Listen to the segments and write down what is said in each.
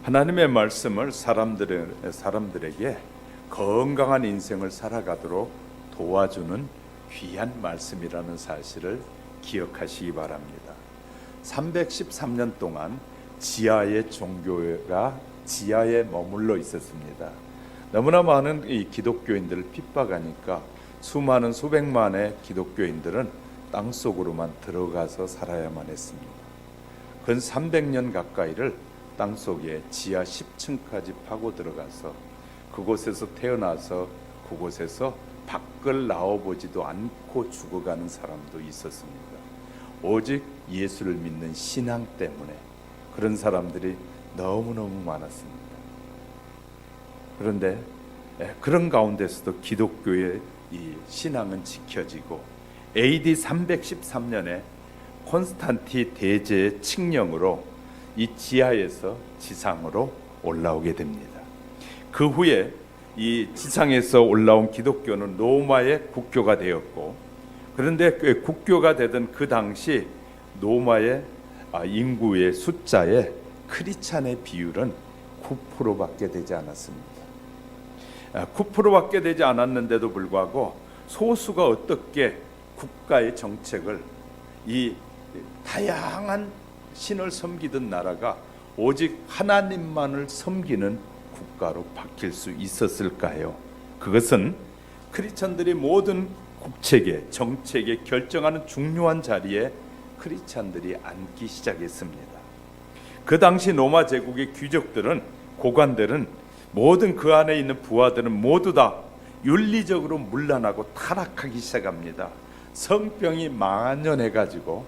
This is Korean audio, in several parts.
하나님의 말씀을 사람들에게 건강한 인생을 살아가도록 도와주는 귀한 말씀이라는 사실을 기억하시기 바랍니다. 313년 동안 지하의 종교가 지하에 머물러 있었습니다. 너무나 많은 이 기독교인들을 핍박하니까 수많은 수백만의 기독교인들은 땅속으로만 들어가서 살아야만 했습니다. 근 300년 가까이를 땅속에 지하 10층까지 파고 들어가서 그곳에서 태어나서 그곳에서 밖을 나와보지도 않고 죽어가는 사람도 있었습니다. 오직 예수를 믿는 신앙 때문에 그런 사람들이 너무너무 많았습니다. 그런데 그런 가운데서도 기독교의 이 신앙은 지켜지고 AD 313년에 콘스탄티 대제의 칙령으로 이 지하에서 지상으로 올라오게 됩니다. 그 후에 이 지상에서 올라온 기독교는 로마의 국교가 되었고, 그런데 그 국교가 되던 그 당시 로마의 인구의 숫자에 크리스찬의 비율은 9%밖에 되지 않았습니다. 9%밖에 되지 않았는데도 불구하고 소수가 어떻게 국가의 정책을 이 다양한 신을 섬기던 나라가 오직 하나님만을 섬기는 국가로 바뀔 수 있었을까요? 그것은 크리스찬들이 모든 국책에 정책에 결정하는 중요한 자리에 크리스찬들이 앉기 시작했습니다. 그 당시 로마 제국의 귀족들은, 고관들은, 모든 그 안에 있는 부하들은 모두 다 윤리적으로 문란하고 타락하기 시작합니다. 성병이 만연해가지고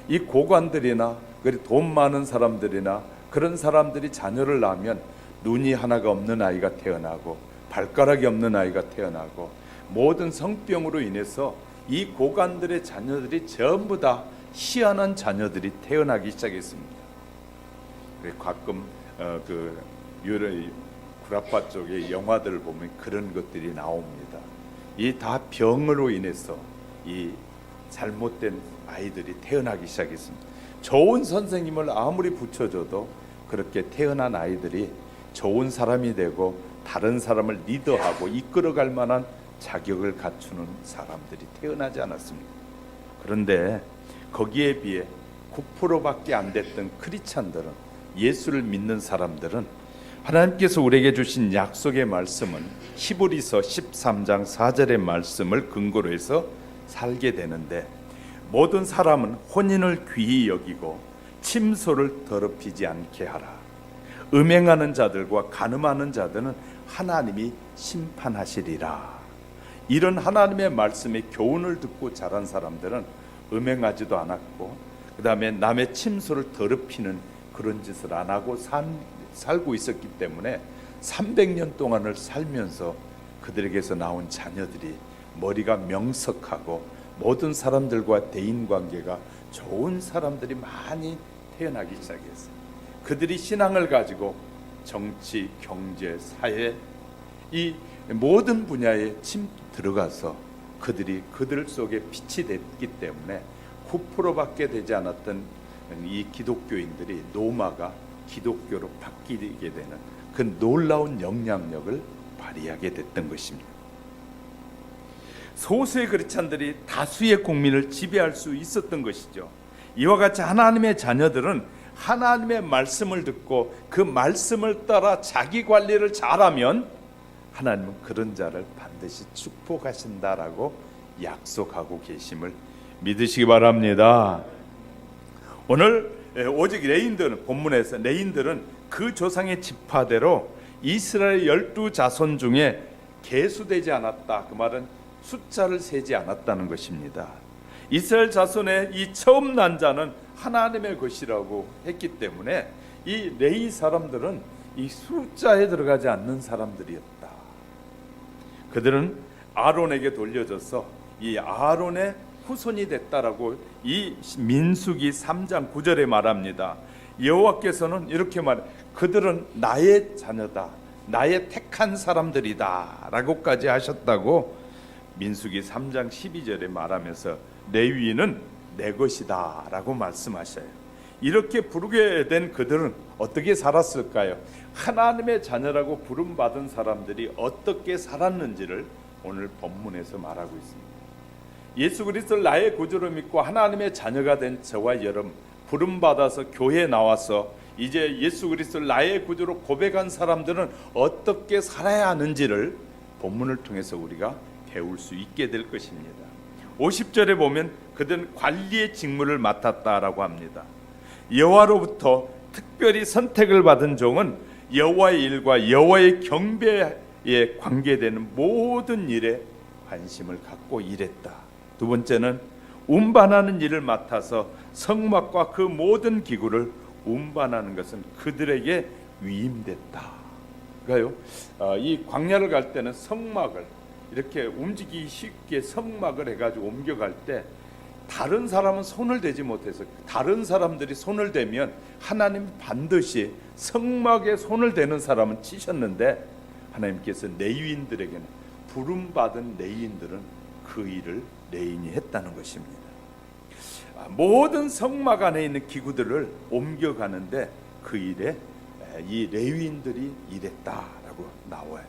이 고관들이나 그리고 돈 많은 사람들이나 그런 사람들이 자녀를 낳으면 눈이 하나가 없는 아이가 태어나고 발가락이 없는 아이가 태어나고 모든 성병으로 인해서 이 고관들의 자녀들이 전부 다 희한한 자녀들이 태어나기 시작했습니다. 가끔 그 구라파 쪽의 영화들을 보면 그런 것들이 나옵니다. 이 다 병으로 인해서 이 잘못된 아이들이 태어나기 시작했습니다. 좋은 선생님을 아무리 붙여줘도 그렇게 태어난 아이들이 좋은 사람이 되고 다른 사람을 리더하고 이끌어갈 만한 자격을 갖추는 사람들이 태어나지 않았습니다. 그런데 거기에 비해 9%밖에 안 됐던 크리스찬들은, 예수를 믿는 사람들은 하나님께서 우리에게 주신 약속의 말씀은 히브리서 13장 4절의 말씀을 근거로 해서 살게 되는데, 모든 사람은 혼인을 귀히 여기고 침소를 더럽히지 않게 하라. 음행하는 자들과 간음하는 자들은 하나님이 심판하시리라. 이런 하나님의 말씀의 교훈을 듣고 자란 사람들은 음행하지도 않았고, 그 다음에 남의 침소를 더럽히는 그런 짓을 안 하고 살고 있었기 때문에 300년 동안을 살면서 그들에게서 나온 자녀들이 머리가 명석하고 모든 사람들과 대인관계가 좋은 사람들이 많이 태어나기 시작했어요. 그들이 신앙을 가지고 정치, 경제, 사회 이 모든 분야에 들어가서 그들 속에 빛이 됐기 때문에 9%밖에 되지 않았던 이 기독교인들이 로마가 기독교로 바뀌게 되는 그 놀라운 영향력을 발휘하게 됐던 것입니다. 소수의 크리스찬들이 다수의 국민을 지배할 수 있었던 것이죠. 이와 같이 하나님의 자녀들은 하나님의 말씀을 듣고 그 말씀을 따라 자기 관리를 잘하면 하나님은 그런 자를 반드시 축복하신다라고 약속하고 계심을 믿으시기 바랍니다. 오늘 오직 레인들은, 본문에서 레인들은 그 조상의 지파대로 이스라엘 12자손 중에 계수되지 않았다. 그 말은 숫자를 세지 않았다는 것입니다. 이스라엘 자손의 이 처음 난 자는 하나님의 것이라고 했기 때문에 이 레위 사람들은 이 숫자에 들어가지 않는 사람들이었다. 그들은 아론에게 돌려져서 이 아론의 후손이 됐다라고 이 민수기 3장 9절에 말합니다. 여호와께서는 이렇게 말해, 그들은 나의 자녀다, 나의 택한 사람들이다 라고까지 하셨다고 민수기 3장 12절에 말하면서 레위인은 내 것이다 라고 말씀하셔요. 이렇게 부르게 된 그들은 어떻게 살았을까요? 하나님의 자녀라고 부름받은 사람들이 어떻게 살았는지를 오늘 본문에서 말하고 있습니다. 예수 그리스도를 나의 구주로 믿고 하나님의 자녀가 된 저와 여러분, 부름받아서 교회에 나와서 이제 예수 그리스도를 나의 구주로 고백한 사람들은 어떻게 살아야 하는지를 본문을 통해서 우리가 배울 수 있게 될 것입니다. 50절에 보면 그들은 관리의 직무를 맡았다라고 합니다. 여호와로부터 특별히 선택을 받은 종은 여호와의 일과 여호와의 경배에 관계되는 모든 일에 관심을 갖고 일했다. 두 번째는 운반하는 일을 맡아서 성막과 그 모든 기구를 운반하는 것은 그들에게 위임됐다. 그러니까요, 이 광야를 갈 때는 성막을 이렇게 움직이기 쉽게 성막을 해가지고 옮겨갈 때 다른 사람은 손을 대지 못해서 다른 사람들이 손을 대면 하나님 반드시 성막에 손을 대는 사람은 치셨는데 하나님께서 레위인들에게는 부름받은 레위인들은 그 일을 레위인이 했다는 것입니다. 모든 성막 안에 있는 기구들을 옮겨가는데 그 일에 이 레위인들이 일했다라고 나와요.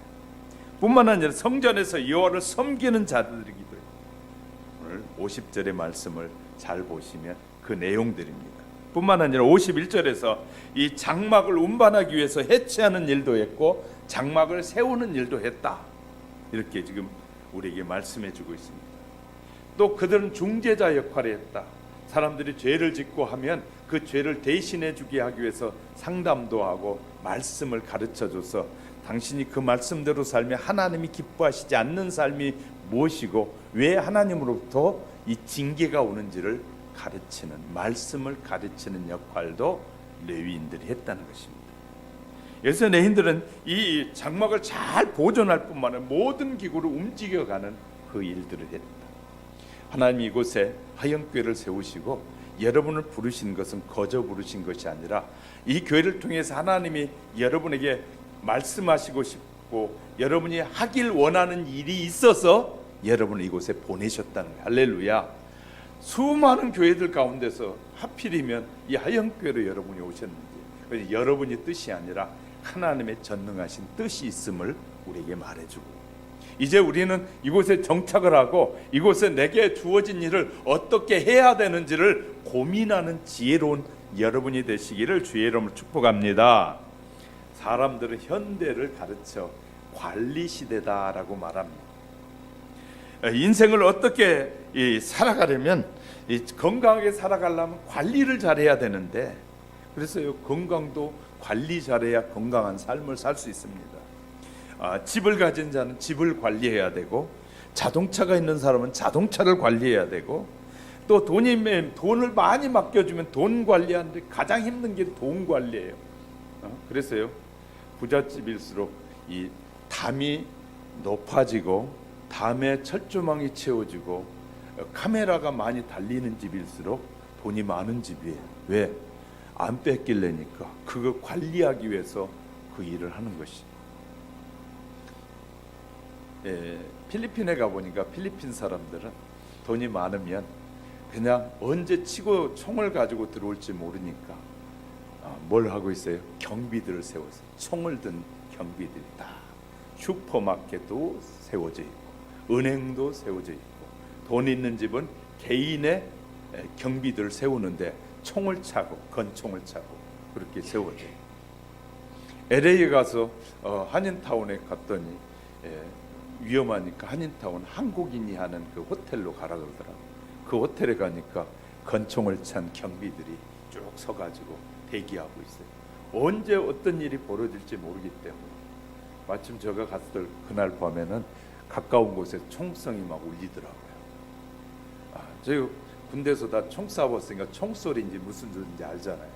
뿐만 아니라 성전에서 여호와를 섬기는 자들이기도 해요. 오늘 50절의 말씀을 잘 보시면 그 내용들입니다. 뿐만 아니라 51절에서 이 장막을 운반하기 위해서 해체하는 일도 했고 장막을 세우는 일도 했다. 이렇게 지금 우리에게 말씀해 주고 있습니다. 또 그들은 중재자 역할을 했다. 사람들이 죄를 짓고 하면 그 죄를 대신해 주게 하기 위해서 상담도 하고 말씀을 가르쳐줘서 당신이 그 말씀대로 살면 하나님이 기뻐하시지 않는 삶이 무엇이고 왜 하나님으로부터 이 징계가 오는지를 가르치는, 말씀을 가르치는 역할도 레위인들이 했다는 것입니다. 그래서 레위인들은 이 장막을 잘 보존할 뿐만 아니라 모든 기구를 움직여가는 그 일들을 했다. 하나님이 이곳에 화영교회를 세우시고 여러분을 부르신 것은 거저 부르신 것이 아니라 이 교회를 통해서 하나님이 여러분에게 말씀하시고 싶고 여러분이 하길 원하는 일이 있어서 여러분을 이곳에 보내셨다는 거예요. 할렐루야. 수많은 교회들 가운데서 하필이면 이 화영교회로 여러분이 오셨는지, 여러분의 뜻이 아니라 하나님의 전능하신 뜻이 있음을 우리에게 말해주고, 이제 우리는 이곳에 정착을 하고 이곳에 내게 주어진 일을 어떻게 해야 되는지를 고민하는 지혜로운 여러분이 되시기를 주의 이름으로 축복합니다. 사람들은 현대를 가르쳐 관리 시대다라고 말합니다. 인생을 어떻게 살아가려면 건강하게 살아가려면 관리를 잘해야 되는데, 그래서 건강도 관리 잘해야 건강한 삶을 살 수 있습니다. 집을 가진 자는 집을 관리해야 되고, 자동차가 있는 사람은 자동차를 관리해야 되고, 또 돈을 많이 맡겨주면 돈 관리하는데 가장 힘든 게 돈 관리예요. 그래서요, 부잣집일수록 이 담이 높아지고 담에 철조망이 채워지고 카메라가 많이 달리는 집일수록 돈이 많은 집이에요. 왜? 안 뺏길래니까. 그거 관리하기 위해서 그 일을 하는 것이. 필리핀에 가보니까 필리핀 사람들은 돈이 많으면 그냥 언제 치고 총을 가지고 들어올지 모르니까 뭘 하고 있어요? 경비들을 세워서 총을 든 경비들이 다 슈퍼마켓도 세워져 있고 은행도 세워져 있고, 돈 있는 집은 개인의 경비들을 세우는데 총을 차고 건총을 차고 그렇게 세워져요. LA에 가서 한인타운에 갔더니 위험하니까 한인타운 한국인이 하는 그 호텔로 가라 그러더라고요. 그 호텔에 가니까 건총을 찬 경비들이 쭉 서가지고 대기하고 있어요. 언제 어떤 일이 벌어질지 모르기 때문에. 마침 제가 갔을 그날 밤에는 가까운 곳에 총성이 막 울리더라고요. 저희 군대에서 다 총 쏴봤으니까 총소리인지 무슨 소리인지 알잖아요.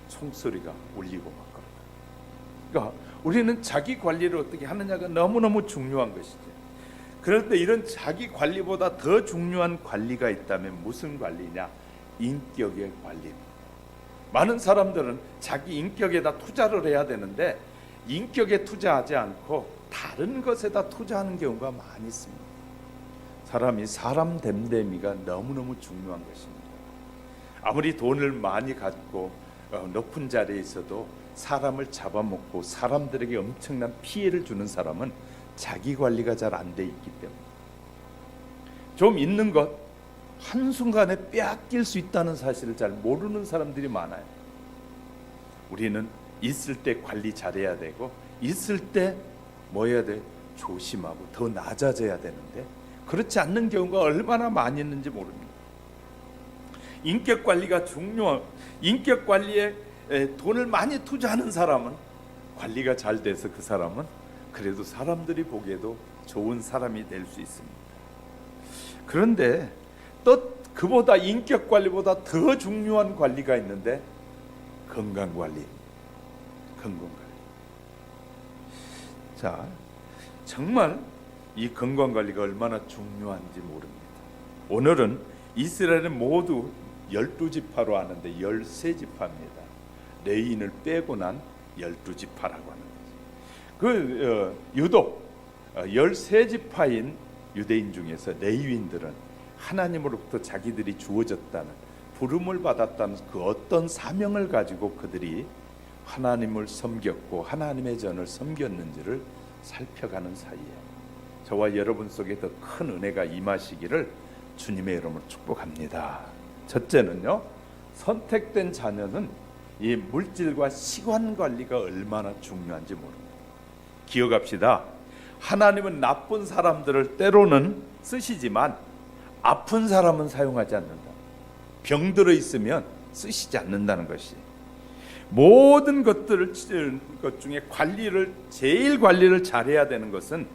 총소리가 울리고 막 그러더라고요. 그러니까 우리는 자기 관리를 어떻게 하느냐가 너무너무 중요한 것이죠. 그럴 때 이런 자기 관리보다 더 중요한 관리가 있다면 무슨 관리냐? 인격의 관리입니다. 많은 사람들은 자기 인격에다 투자를 해야 되는데 인격에 투자하지 않고 다른 것에다 투자하는 경우가 많이 있습니다. 사람 됨됨이가 너무너무 중요한 것입니다. 아무리 돈을 많이 갖고 높은 자리에 있어도 사람을 잡아먹고 사람들에게 엄청난 피해를 주는 사람은 자기 관리가 잘 안 돼 있기 때문에 좀 있는 것 한순간에 빼앗길 수 있다는 사실을 잘 모르는 사람들이 많아요. 우리는 있을 때 관리 잘해야 되고 있을 때 뭐 해야 돼? 조심하고 더 낮아져야 되는데 그렇지 않는 경우가 얼마나 많이 있는지 모릅니다. 인격 관리가 중요한 인격 관리에 돈을 많이 투자하는 사람은 관리가 잘 돼서 그 사람은 그래도 사람들이 보기에도 좋은 사람이 될 수 있습니다. 그런데 또 그보다 인격 관리보다 더 중요한 관리가 있는데 건강 관리입니다. 건강 관리. 자, 정말 이 건강 관리가 얼마나 중요한지 모릅니다. 오늘은 이스라엘은 모두 12지파로 하는데 13지파입니다. 레위인을 빼고 난 12지파라고 하는 거죠. 유독 13지파인 유대인 중에서 레위인들은 하나님으로부터 자기들이 주어졌다는 부름을 받았다는 그 어떤 사명을 가지고 그들이 하나님을 섬겼고 하나님의 전을 섬겼는지를 살펴가는 사이에 저와 여러분 속에 더 큰 은혜가 임하시기를 주님의 이름으로 축복합니다. 첫째는요, 선택된 자녀는 이 물질과 시간 관리가 얼마나 중요한지 모릅니다. 기억합시다. 하나님은 나쁜 사람들을 때로는 쓰시지만 아픈 사람은 사용하지 않는다. 병들어 있으면 쓰시지 않는다는 것이 모든 것 중에 제일 관리를 잘해야 되는 것은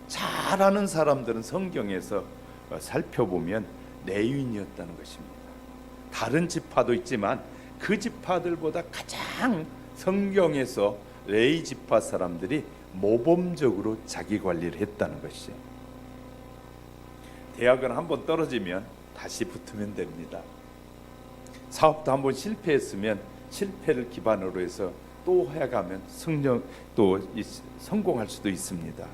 잘하는 사람들은 성경에서 살펴보면 레위인이었다는 것입니다. 다른 지파도 있지만 그 지파들보다 가장 성경에서 레위 지파 사람들이 모범적으로 자기 관리를 했다는 것이에요. 대학은 한번 떨어지면 다시 붙으면 됩니다. 사업도 한번 실패했으면 실패를 기반으로 해서 또 해가면 성공할 수도 있습니다.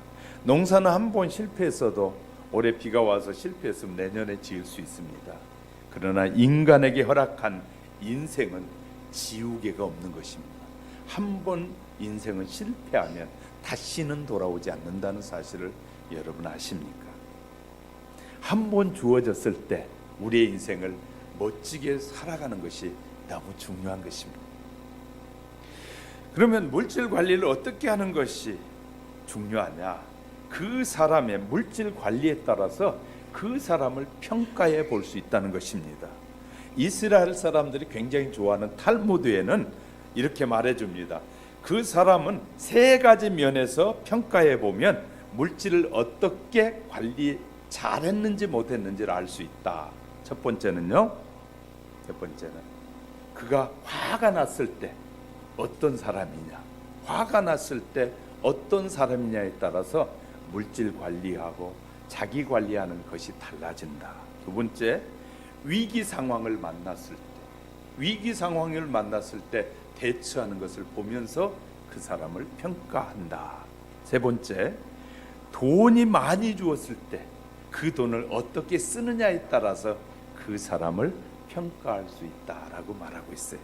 농사는 한번 실패했어도 올해 비가 와서 실패했으면 내년에 지을 수 있습니다. 그러나 인간에게 허락한 인생은 지우개가 없는 것입니다. 한번 인생은 실패하면 다시는 돌아오지 않는다는 사실을 여러분 아십니까? 한번 주어졌을 때 우리의 인생을 멋지게 살아가는 것이 너무 중요한 것입니다. 그러면 물질 관리를 어떻게 하는 것이 중요하냐? 그 사람의 물질 관리에 따라서 그 사람을 평가해 볼 수 있다는 것입니다. 이스라엘 사람들이 굉장히 좋아하는 탈무드에는 이렇게 말해줍니다. 그 사람은 세 가지 면에서 평가해 보면 물질을 어떻게 관리 잘했는지 못했는지를 알 수 있다. 첫 번째는 그가 화가 났을 때 어떤 사람이냐, 화가 났을 때 어떤 사람이냐에 따라서 물질 관리하고 자기 관리하는 것이 달라진다. 두 번째, 위기 상황을 만났을 때 대처하는 것을 보면서 그 사람을 평가한다. 세 번째, 돈이 많이 주었을 때 그 돈을 어떻게 쓰느냐에 따라서 그 사람을 평가할 수 있다라고 말하고 있어요.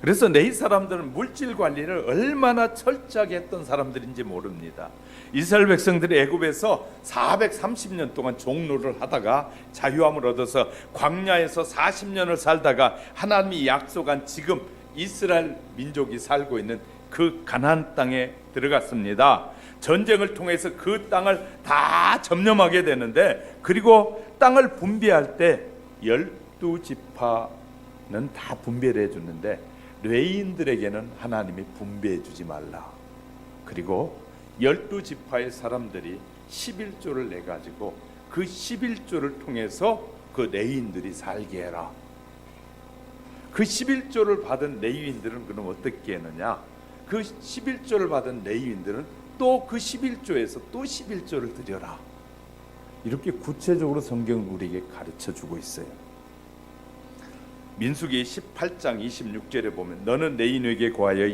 그래서 레위 사람들은 물질 관리를 얼마나 철저하게 했던 사람들인지 모릅니다. 이스라엘 백성들이 애굽에서 430년 동안 종노를 하다가 자유함을 얻어서 광야에서 40년을 살다가 하나님이 약속한 지금 이스라엘 민족이 살고 있는 그 가나안 땅에 들어갔습니다. 전쟁을 통해서 그 땅을 다 점령하게 되는데, 그리고 땅을 분배할 때 12지파는 다 분배를 해주는데 레위인들에게는 하나님이 분배해 주지 말라. 그리고 12지파의 사람들이 11조를 내가지고 그 11조를 통해서 그 레위인들이 살게 해라. 그 11조를 받은 레위인들은 그럼 어떻게 했느냐? 그 11조를 받은 레위인들은 또 그 11조에서 또 11조를 드려라. 이렇게 구체적으로 성경은 우리에게 가르쳐 주고 있어요. 민수기 18장 26절에 보면 너는 내 인에게 구하여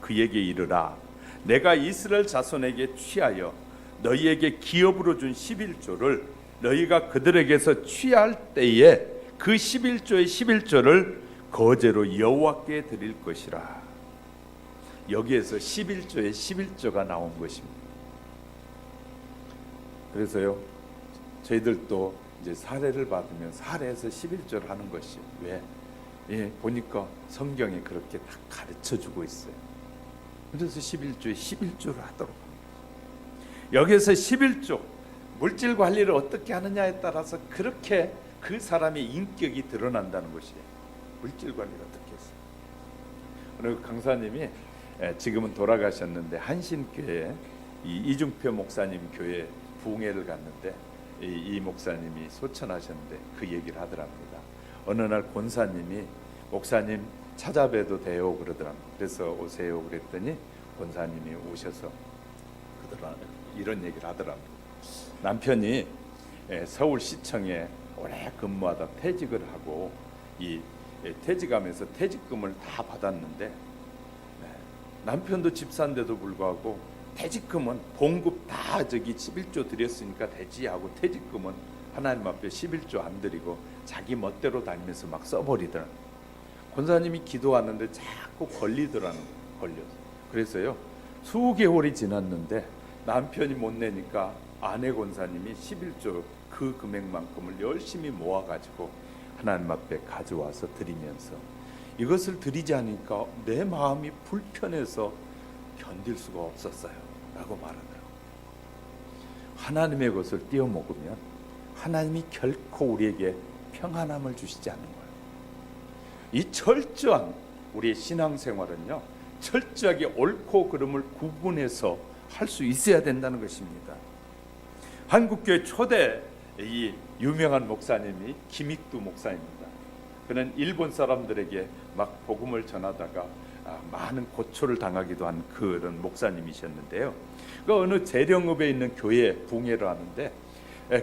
그에게 이르라 내가 이스라엘 자손에게 취하여 너희에게 기업으로 준 11조를 너희가 그들에게서 취할 때에 그 11조의 11조를 거제로 여호와께 드릴 것이라. 여기에서 11조의 11조가 나온 것입니다. 그래서요 저희들도 이제 사례를 받으면 사례에서 11조를 하는 것이 왜? 보니까 성경에 그렇게 다 가르쳐주고 있어요. 그래서 11조에 11조를 하도록 합니다. 여기에서 11조 물질 관리를 어떻게 하느냐에 따라서 그렇게 그 사람의 인격이 드러난다는 것이에요. 물질 관리를 어떻게 했어요. 오늘 강사님이 지금은 돌아가셨는데 한신교회 이중표 목사님 교회 부흥회를 갔는데 이 목사님이 소천하셨는데 그 얘기를 하더랍니다. 어느 날 권사님이 목사님 찾아뵈도 돼요 그러더랍니다. 그래서 오세요 그랬더니 권사님이 오셔서 이런 얘기를 하더랍니다. 남편이 서울시청에 오래 근무하다 퇴직을 하고 이 퇴직하면서 퇴직금을 다 받았는데 남편도 집사인데도 불구하고 퇴직금은 봉급 다 저기 11조 드렸으니까 되지 하고 퇴직금은 하나님 앞에 11조 안 드리고 자기 멋대로 다니면서 막 써버리더라. 권사님이 기도하는데 자꾸 걸리더라는 거예요. 그래서요 수개월이 지났는데 남편이 못 내니까 아내 권사님이 11조 그 금액만큼을 열심히 모아가지고 하나님 앞에 가져와서 드리면서 이것을 드리지 않으니까 내 마음이 불편해서 견딜 수가 없었어요 라고 말하더라고요. 하나님의 것을 띄어 먹으면 하나님이 결코 우리에게 평안함을 주시지 않는 거예요. 이 철저한 우리의 신앙생활은요 철저하게 옳고 그름을 구분해서 할 수 있어야 된다는 것입니다. 한국교회 초대 이 유명한 목사님이 김익두 목사입니다. 그는 일본 사람들에게 막 복음을 전하다가 많은 고초를 당하기도 한 그런 목사님이셨는데요. 그 어느 재령읍에 있는 교회에 부흥회를 하는데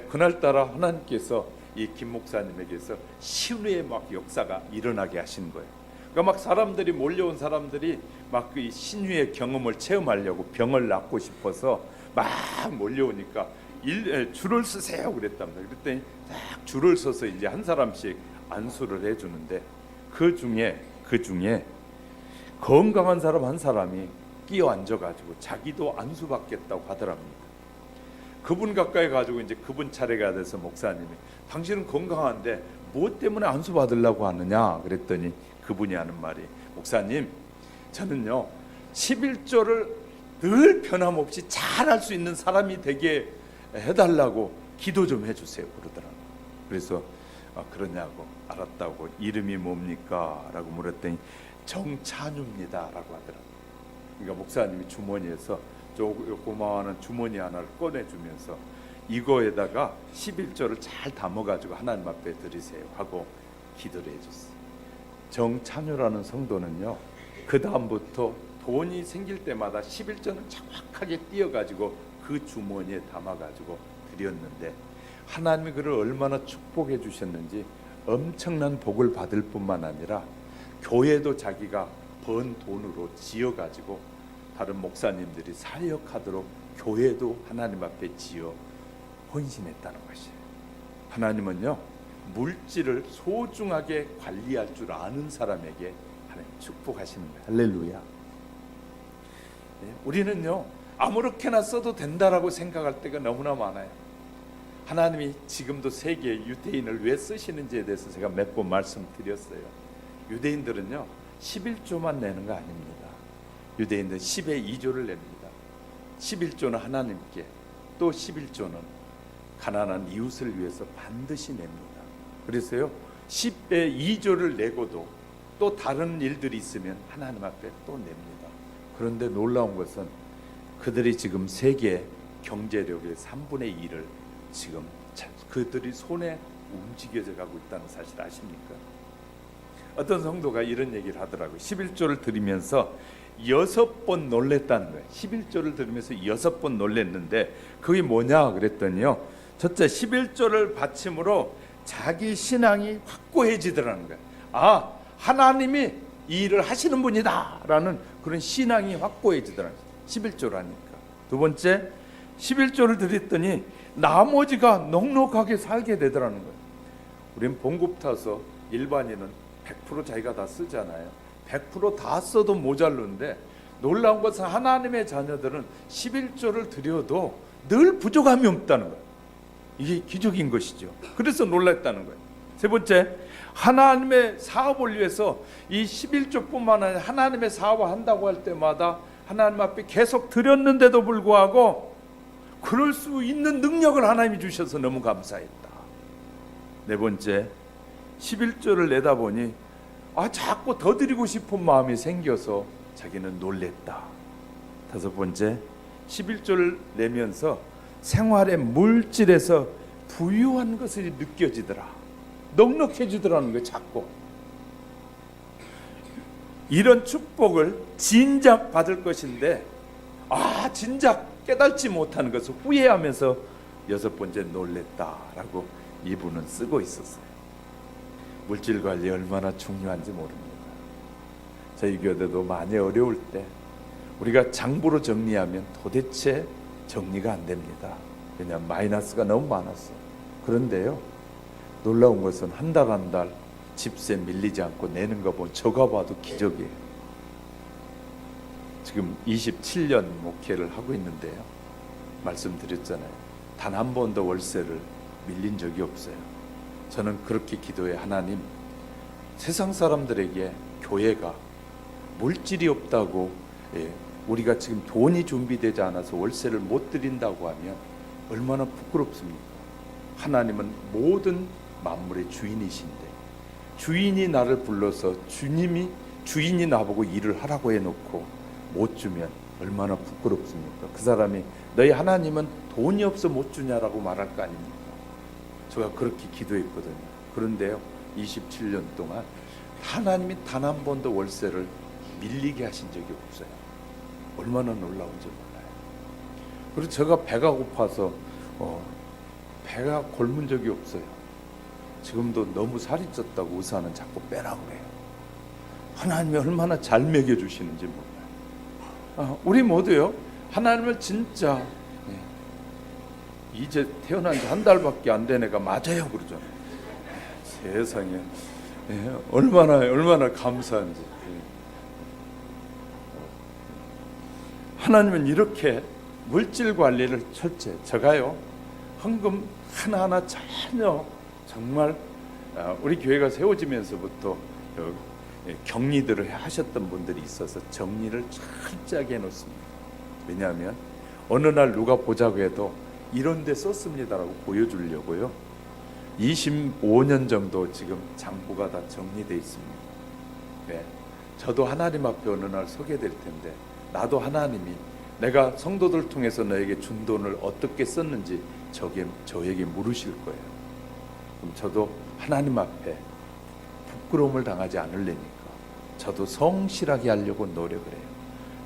그날따라 하나님께서 이 김 목사님에게서 신뢰의 막 역사가 일어나게 하신 거예요. 그러니까 막 사람들이 몰려온 사람들이 막 그 신유의 경험을 체험하려고 병을 낫고 싶어서 막 몰려오니까 줄을 서세요 그랬답니다. 그랬더니 딱 줄을 서서 이제 한 사람씩 안수를 해주는데 그 중에 건강한 사람 한 사람이 끼어 앉아가지고 자기도 안수 받겠다고 하더랍니다. 그분 가까이 가지고 이제 그분 차례가 돼서 목사님이 당신은 건강한데 무엇 때문에 안수 받으려고 하느냐 그랬더니 그분이 하는 말이 목사님 저는요 11조를 늘 변함없이 잘할 수 있는 사람이 되게 해달라고 기도 좀 해주세요 그러더라고요. 그래서 그러냐고 알았다고 이름이 뭡니까? 라고 물었더니 정찬유입니다 라고 하더라고요. 그러니까 목사님이 주머니에서 고마워하는 주머니 하나를 꺼내주면서 이거에다가 11조를 잘 담아가지고 하나님 앞에 드리세요 하고 기도를 해줬어요. 정찬유라는 성도는요 그 다음부터 돈이 생길 때마다 11조는 정확하게 띄어가지고 그 주머니에 담아가지고 드렸는데 하나님이 그를 얼마나 축복해 주셨는지 엄청난 복을 받을 뿐만 아니라 교회도 자기가 번 돈으로 지어가지고 다른 목사님들이 사역하도록 교회도 하나님 앞에 지어 헌신했다는 것이에요. 하나님은요 물질을 소중하게 관리할 줄 아는 사람에게 하나님 축복하십니다. 할렐루야. 우리는요 아무렇게나 써도 된다라고 생각할 때가 너무나 많아요. 하나님이 지금도 세계 유대인을 왜 쓰시는지에 대해서 제가 몇 번 말씀드렸어요. 유대인들은요 11조만 내는 거 아닙니다. 유대인들은 10의 2조를 냅니다. 11조는 하나님께, 또 11조는 가난한 이웃을 위해서 반드시 냅니다. 그래서요 10의 2조를 내고도 또 다른 일들이 있으면 하나님 앞에 또 냅니다. 그런데 놀라운 것은 그들이 지금 세계 경제력의 3분의 1을 지금 그들이 손에 움직여져 가고 있다는 사실 아십니까? 어떤 성도가 이런 얘기를 하더라고요. 11조를 드리면서 6번 놀랬다는 거예요. 11조를 들으면서 6번 놀랬는데 그게 뭐냐 그랬더니요 첫째 11조를 바침으로 자기 신앙이 확고해지더라는 거예요. 하나님이 이 일을 하시는 분이다라는 그런 신앙이 확고해지더라고요. 11조를 하니까. 두 번째, 11조를 드렸더니 나머지가 넉넉하게 살게 되더라는 거예요. 우린 봉급 타서 일반인은 100% 자기가 다 쓰잖아요. 100% 다 써도 모자르는데 놀라운 것은 하나님의 자녀들은 11조를 드려도 늘 부족함이 없다는 거예요. 이게 기적인 것이죠. 그래서 놀랐다는 거예요. 세 번째, 하나님의 사업을 위해서 이 11조뿐만 아니라 하나님의 사업을 한다고 할 때마다 하나님 앞에 계속 드렸는데도 불구하고 그럴 수 있는 능력을 하나님이 주셔서 너무 감사했다. 네 번째, 11조를 내다 보니 자꾸 더 드리고 싶은 마음이 생겨서 자기는 놀랬다. 다섯 번째, 11조를 내면서 생활의 물질에서 부유한 것이 느껴지더라. 넉넉해지더라는 거예요. 자꾸 이런 축복을 진작 받을 것인데 진작 깨닫지 못하는 것을 후회하면서 여섯 번째 놀랬다라고 이분은 쓰고 있었어요. 물질 관리 얼마나 중요한지 모릅니다. 저희 교회도 많이 어려울 때 우리가 장부로 정리하면 도대체 정리가 안 됩니다. 왜냐하면 마이너스가 너무 많았어. 그런데요, 놀라운 것은 한 달 한 달 집세 밀리지 않고 내는 거 보면 저가 봐도 기적이에요. 지금 27년 목회를 하고 있는데요, 말씀드렸잖아요. 단 한 번도 월세를 밀린 적이 없어요. 저는 그렇게 기도해, 하나님, 세상 사람들에게 교회가 물질이 없다고, 우리가 지금 돈이 준비되지 않아서 월세를 못 드린다고 하면 얼마나 부끄럽습니까? 하나님은 모든 만물의 주인이신데 주인이 나를 불러서 주인이 나보고 일을 하라고 해놓고 못 주면 얼마나 부끄럽습니까? 그 사람이 너희 하나님은 돈이 없어 못 주냐라고 말할 거 아닙니까? 제가 그렇게 기도했거든요. 그런데요, 27년 동안 하나님이 단 한 번도 월세를 밀리게 하신 적이 없어요. 얼마나 놀라운지 몰라요. 그리고 제가 배가 고파서 배가 곪은 적이 없어요. 지금도 너무 살이 쪘다고 의사는 자꾸 빼라고 해요. 하나님이 얼마나 잘 먹여주시는지 몰라요. 우리 모두요, 하나님을 진짜 이제 태어난 지 한 달밖에 안 된 애가 맞아요 그러잖아요. 세상에, 얼마나 감사한지. 하나님은 이렇게 물질 관리를 철저히, 제가요 헌금 하나하나 전혀 정말 우리 교회가 세워지면서부터 격리들을 하셨던 분들이 있어서 정리를 철저하게 해놓습니다. 왜냐하면 어느 날 누가 보자고 해도 이런 데 썼습니다라고 보여주려고요. 25년 정도 지금 장부가 다 정리되어 있습니다. 네. 저도 하나님 앞에 어느 날 서게 될 텐데 나도 하나님이 내가 성도들 통해서 너에게 준 돈을 어떻게 썼는지 저에게 물으실 거예요. 그럼 저도 하나님 앞에 부끄러움을 당하지 않으려니까 저도 성실하게 하려고 노력을 해요.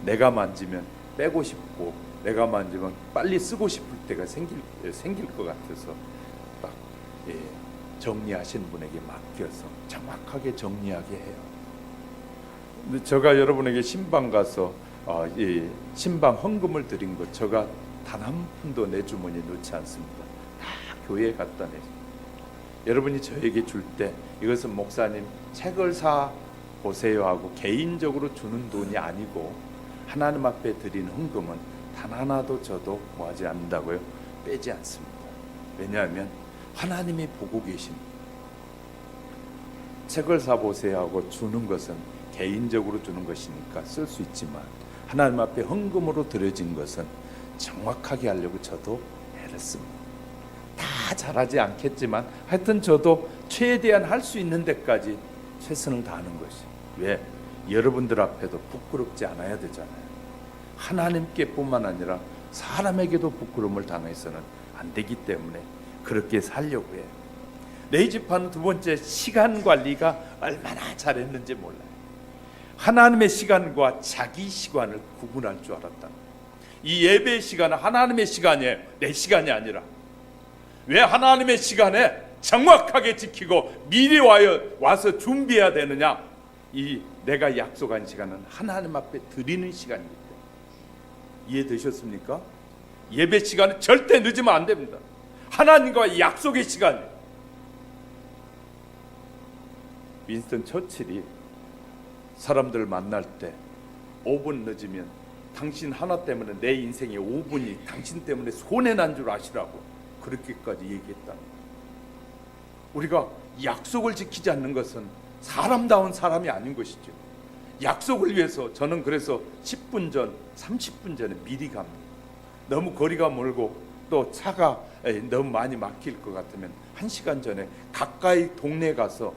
내가 만지면 빼고 싶고 내가 만지면 빨리 쓰고 싶을 때가 생길 것 같아서 딱 정리하신 분에게 맡겨서 정확하게 정리하게 해요. 근데 제가 여러분에게 신방 가서 이 신방 헌금을 드린 것 제가 단 한 푼도 내 주머니에 넣지 않습니다. 다 교회에 갖다 내죠. 여러분이 저에게 줄 때 이것은 목사님 책을 사 보세요 하고 개인적으로 주는 돈이 아니고 하나님 앞에 드린 헌금은 단 하나도 저도 뭐하지 않는다고요? 빼지 않습니다. 왜냐하면 하나님이 보고 계십니다. 책을 사 보세요 하고 주는 것은 개인적으로 주는 것이니까 쓸 수 있지만 하나님 앞에 헌금으로 드려진 것은 정확하게 하려고 저도 애를 씁니다. 다 잘하지 않겠지만 하여튼 저도 최대한 할 수 있는 데까지 최선을 다하는 것이. 왜? 여러분들 앞에도 부끄럽지 않아야 되잖아요. 하나님께 뿐만 아니라 사람에게도 부끄러움을 당해서는 안 되기 때문에 그렇게 살려고 해요. 레이지파는 두 번째, 시간 관리가 얼마나 잘했는지 몰라요. 하나님의 시간과 자기 시간을 구분할 줄 알았다. 이 예배의 시간은 하나님의 시간이에요. 내 시간이 아니라. 왜 하나님의 시간에 정확하게 지키고 미리 와서 준비해야 되느냐? 이 내가 약속한 시간은 하나님 앞에 드리는 시간입니다. 이해되셨습니까? 예배 시간은 절대 늦으면 안 됩니다. 하나님과 약속의 시간이에요. 윈스턴 처칠이 사람들 만날 때 5분 늦으면 당신 하나 때문에 내 인생의 5분이 당신 때문에 손해난 줄 아시라고 그렇게까지 얘기했다. 우리가 약속을 지키지 않는 것은 사람다운 사람이 아닌 것이죠. 약속을 위해서 저는 그래서 10분 전, 30분 전에 미리 갑니다. 너무 거리가 멀고 또 차가 너무 많이 막힐 것 같으면 1시간 전에 가까이 동네에 가서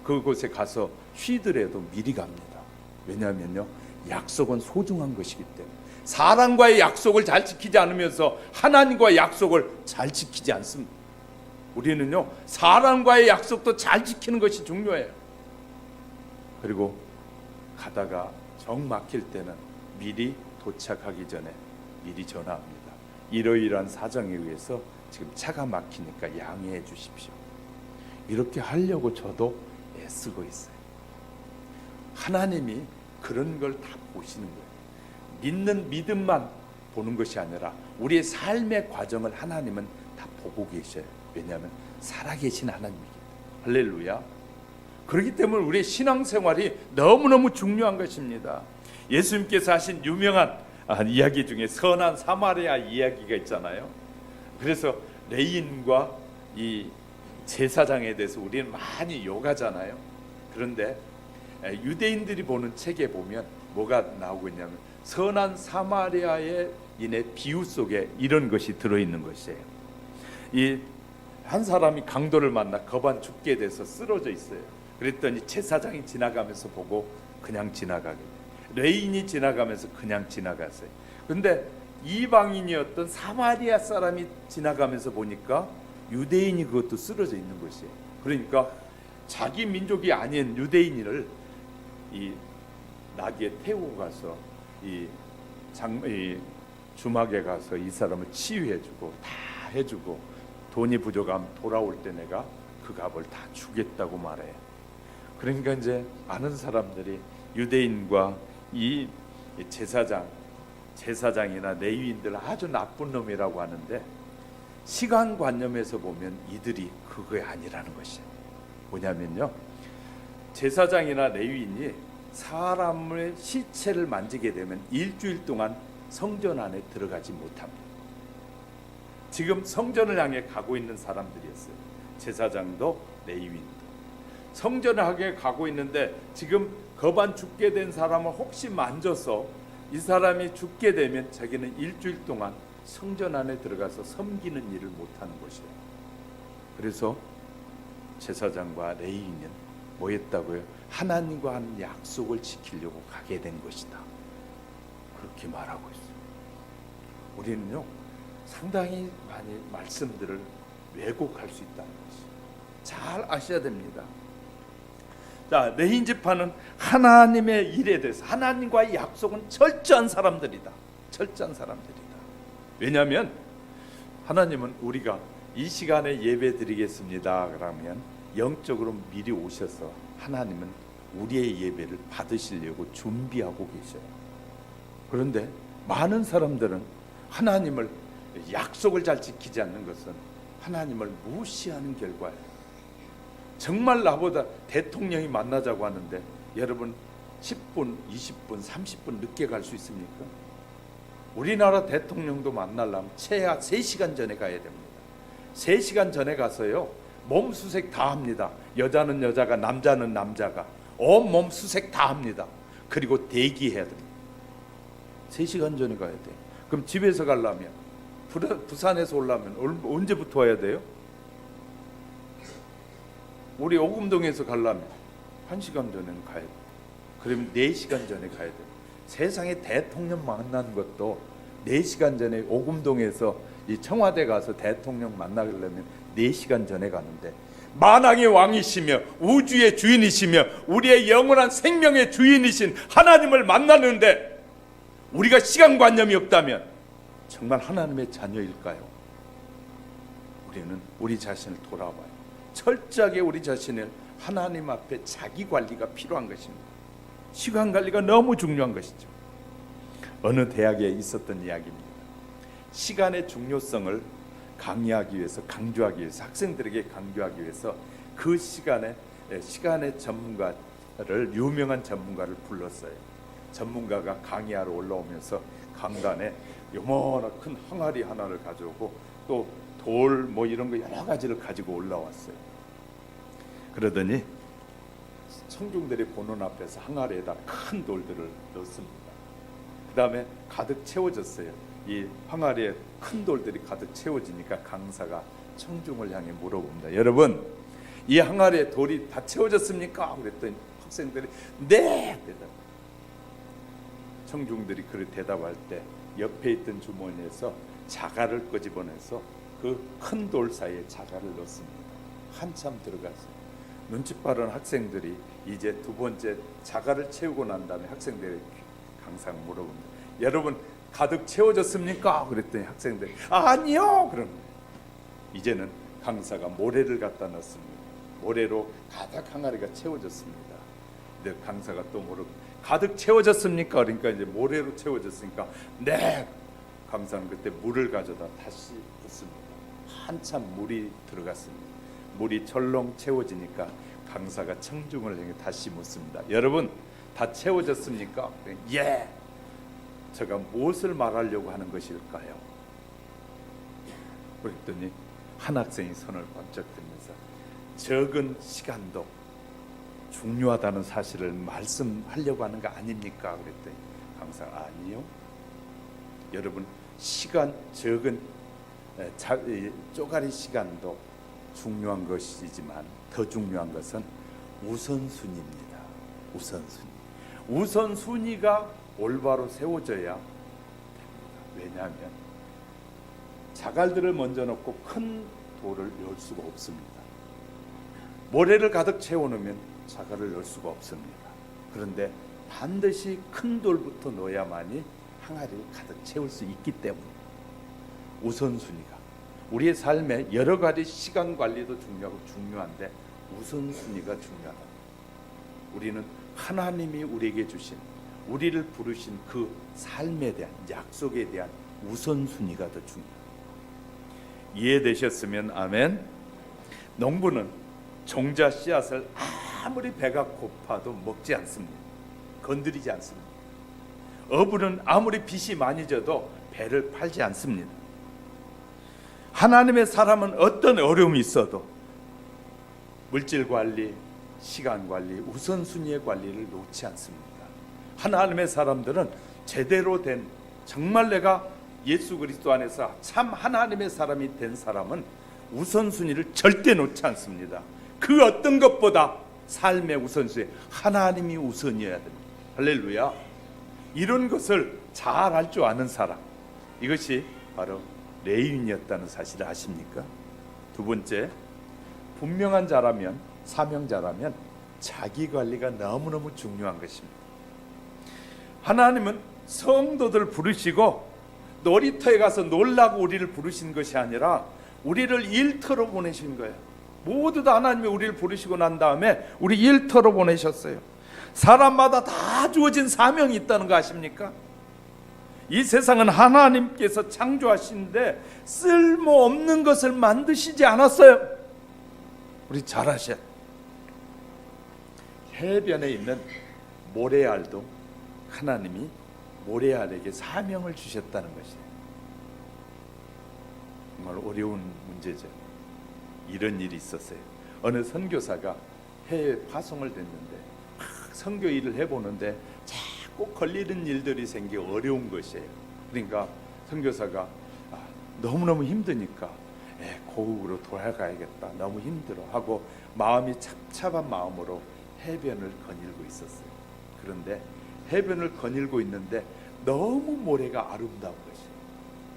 그곳에 가서 쉬더라도 미리 갑니다. 왜냐하면요, 약속은 소중한 것이기 때문에. 사람과의 약속을 잘 지키지 않으면서 하나님과의 약속을 잘 지키지 않습니다. 우리는요, 사람과의 약속도 잘 지키는 것이 중요해요. 그리고 가다가 정 막힐 때는 미리 도착하기 전에 미리 전화합니다. 이러이러한 사정에 의해서 지금 차가 막히니까 양해해 주십시오. 이렇게 하려고 저도 애쓰고 있어요. 하나님이 그런 걸 다 보시는 거예요. 믿는 믿음만 보는 것이 아니라 우리의 삶의 과정을 하나님은 다 보고 계셔요. 왜냐하면 살아계신 하나님이기 때문에. 할렐루야. 그렇기 때문에 우리의 신앙생활이 너무너무 중요한 것입니다. 예수님께서 하신 유명한 이야기 중에 선한 사마리아 이야기가 있잖아요. 그래서 레인과 이 제사장에 대해서 우리는 많이 욕하잖아요. 그런데 유대인들이 보는 책에 보면 뭐가 나오고 있냐면 선한 사마리아의 인의 비유 속에 이런 것이 들어있는 것이에요. 이 한 사람이 강도를 만나 거반 죽게 돼서 쓰러져 있어요. 그랬더니 제사장이 지나가면서 보고 그냥 지나가게 돼요. 레인이 지나가면서 그냥 지나갔어요. 근데 이방인이었던 사마리아 사람이 지나가면서 보니까 유대인이 그것도 쓰러져 있는 것이에요. 그러니까 자기 민족이 아닌 유대인을 이 나귀에 태우고 가서 이 주막에 가서 이 사람을 치유해주고 다 해주고 돈이 부족하면 돌아올 때 내가 그 값을 다 주겠다고 말해요. 그러니까 이제 많은 사람들이 유대인과 이 제사장이나 레위인들 아주 나쁜 놈이라고 하는데 시간관념에서 보면 이들이 그게 아니라는 것이에요. 뭐냐면요, 제사장이나 레위인이 사람의 시체를 만지게 되면 일주일 동안 성전 안에 들어가지 못합니다. 지금 성전을 향해 가고 있는 사람들이었어요. 제사장도 레위인도 성전을 향해 가고 있는데 지금 거반 죽게 된 사람을 혹시 만져서 이 사람이 죽게 되면 자기는 일주일 동안 성전 안에 들어가서 섬기는 일을 못하는 것이에요. 그래서 제사장과 레위인은 뭐 했다고요? 하나님과 한 약속을 지키려고 가게 된 것이다. 그렇게 말하고 있어요. 우리는요, 상당히 많이 말씀들을 왜곡할 수 있다는 것이 잘 아셔야 됩니다. 자, 레인 지파는 하나님의 일에 대해서 하나님과의 약속은 철저한 사람들이다. 철저한 사람들이다. 왜냐하면 하나님은 우리가 이 시간에 예배 드리겠습니다 그러면 영적으로 미리 오셔서 하나님은 우리의 예배를 받으시려고 준비하고 계셔요. 그런데 많은 사람들은 하나님을 약속을 잘 지키지 않는 것은 하나님을 무시하는 결과예요. 정말 나보다 대통령이 만나자고 하는데 여러분 10분, 20분, 30분 늦게 갈 수 있습니까? 우리나라 대통령도 만나려면 최하 3시간 전에 가야 됩니다. 3시간 전에 가서요, 몸 수색 다 합니다. 여자는 여자가, 남자는 남자가 온몸 수색 다 합니다. 그리고 대기해야 됩니다. 3시간 전에 가야 돼. 그럼 집에서 가려면, 부산에서 오려면 언제부터 와야 돼요? 우리 오금동에서 가려면 1시간 전에는 가야 돼. 그러면 4시간 전에 가야 돼. 세상에 대통령 만나는 것도 4시간 전에 오금동에서 이 청와대 가서 대통령 만나려면 4시간 전에 가는데, 만왕의 왕이시며 우주의 주인이시며 우리의 영원한 생명의 주인이신 하나님을 만나는데 우리가 시간관념이 없다면 정말 하나님의 자녀일까요? 우리는 우리 자신을 돌아봐요. 철저하게 우리 자신을 하나님 앞에 자기 관리가 필요한 것입니다. 시간 관리가 너무 중요한 것이죠. 어느 대학에 있었던 이야기입니다. 시간의 중요성을 강의하기 위해서, 강조하기 위해서, 학생들에게 강조하기 위해서 그 시간의 전문가를, 유명한 전문가를 불렀어요. 전문가가 강의하러 올라오면서 강단에 요만한 큰 항아리 하나를 가져오고 또 돌 뭐 이런 거 여러 가지를 가지고 올라왔어요. 그러더니 청중들이 보는 앞에서 항아리에다 큰 돌들을 넣습니다. 그 다음에 가득 채워졌어요. 이 항아리에 큰 돌들이 가득 채워지니까 강사가 청중을 향해 물어봅니다. 여러분, 이 항아리에 돌이 다 채워졌습니까? 그랬더니 학생들이 네! 대답. 청중들이 그렇게 대답할 때 옆에 있던 주머니에서 자갈을 끄집어내서 그 큰 돌 사이에 자갈을 넣습니다. 한참 들어가서 눈치 빠른 학생들이 이제 두 번째 자갈을 채우고 난 다음에 학생들이 강사가 물어봅니다. 여러분, 가득 채워졌습니까? 그랬더니 학생들이 아니요! 그러는 거예요. 이제는 강사가 모래를 갖다 넣습니다. 모래로 가득 항아리가 채워졌습니다. 근데 강사가 또 물어봅니다. 가득 채워졌습니까? 그러니까 이제 모래로 채워졌으니까 네! 강사는 그때 물을 가져다 다시 붓습니다. 한참 물이 들어갔습니다. 물이 철렁 채워지니까 강사가 청중을 향해 다시 묻습니다. 여러분, 다 채워졌습니까? 예! 제가 무엇을 말하려고 하는 것일까요? 그랬더니 한 학생이 손을 번쩍 들면서 적은 시간도 중요하다는 사실을 말씀하려고 하는 거 아닙니까? 그랬더니 강사가 아니요. 여러분, 시간 적은 쪼가리 시간도 중요한 것이지만 더 중요한 것은 우선순위입니다. 우선순위. 우선순위가 올바로 세워져야 됩니다. 왜냐하면 자갈들을 먼저 넣고 큰 돌을 넣을 수가 없습니다. 모래를 가득 채워놓으면 자갈을 넣을 수가 없습니다. 그런데 반드시 큰 돌부터 넣어야만이 항아리를 가득 채울 수 있기 때문에 우선순위가 우리의 삶에 여러 가지 시간 관리도 중요하고 중요한데 우선순위가 중요하다. 우리는 하나님이 우리에게 주신, 우리를 부르신 그 삶에 대한, 약속에 대한 우선순위가 더 중요합니다. 이해되셨으면 아멘. 농부는 종자 씨앗을 아무리 배가 고파도 먹지 않습니다. 건드리지 않습니다. 어부는 아무리 빚이 많이 져도 배를 팔지 않습니다. 하나님의 사람은 어떤 어려움이 있어도 물질 관리, 시간 관리, 우선순위의 관리를 놓지 않습니다. 하나님의 사람들은 제대로 된, 정말 내가 예수 그리스도 안에서 참 하나님의 사람이 된 사람은 우선순위를 절대 놓지 않습니다. 그 어떤 것보다 삶의 우선순위, 하나님이 우선이어야 됩니다. 할렐루야. 이런 것을 잘 알 줄 아는 사람, 이것이 바로 레위인이었다는 사실을 아십니까? 두 번째, 분명한 자라면, 사명자라면 자기 관리가 너무너무 중요한 것입니다. 하나님은 성도들 부르시고 놀이터에 가서 놀라고 우리를 부르신 것이 아니라 우리를 일터로 보내신 거예요. 모두 다 하나님이 우리를 부르시고 난 다음에 우리 일터로 보내셨어요. 사람마다 다 주어진 사명이 있다는 거 아십니까? 이 세상은 하나님께서 창조하시는데 쓸모없는 것을 만드시지 않았어요. 우리 잘 아셔야. 해변에 있는 모래알도 하나님이 모래알에게 사명을 주셨다는 것이에요. 정말 어려운 문제죠. 이런 일이 있었어요. 어느 선교사가 해외 파송을 됐는데 선교 일을 해보는데 자꾸 걸리는 일들이 생겨 어려운 것이에요. 그러니까 선교사가 너무너무 힘드니까 고국으로 돌아가야겠다, 너무 힘들어 하고 마음이 착잡한 마음으로 해변을 거닐고 있었어요. 그런데 해변을 거닐고 있는데 너무 모래가 아름다운 것이에요.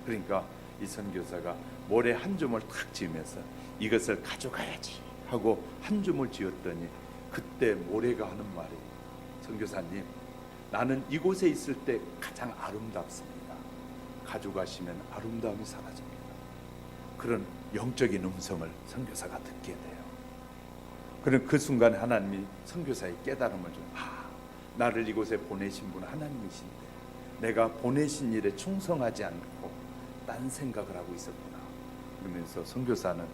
그러니까 이 선교사가 모래 한 줌을 탁 지으면서 이것을 가져가야지 하고 한 줌을 지었더니 그때 모래가 하는 말이, 선교사님, 나는 이곳에 있을 때 가장 아름답습니다. 가져가시면 아름다움이 사라집니다. 그런 영적인 음성을 선교사가 듣게 돼요. 그런 그 순간에 하나님이 선교사의 깨달음을 줘. 나를 이곳에 보내신 분은 하나님이신데 내가 보내신 일에 충성하지 않고 딴 생각을 하고 있었구나. 그러면서 선교사는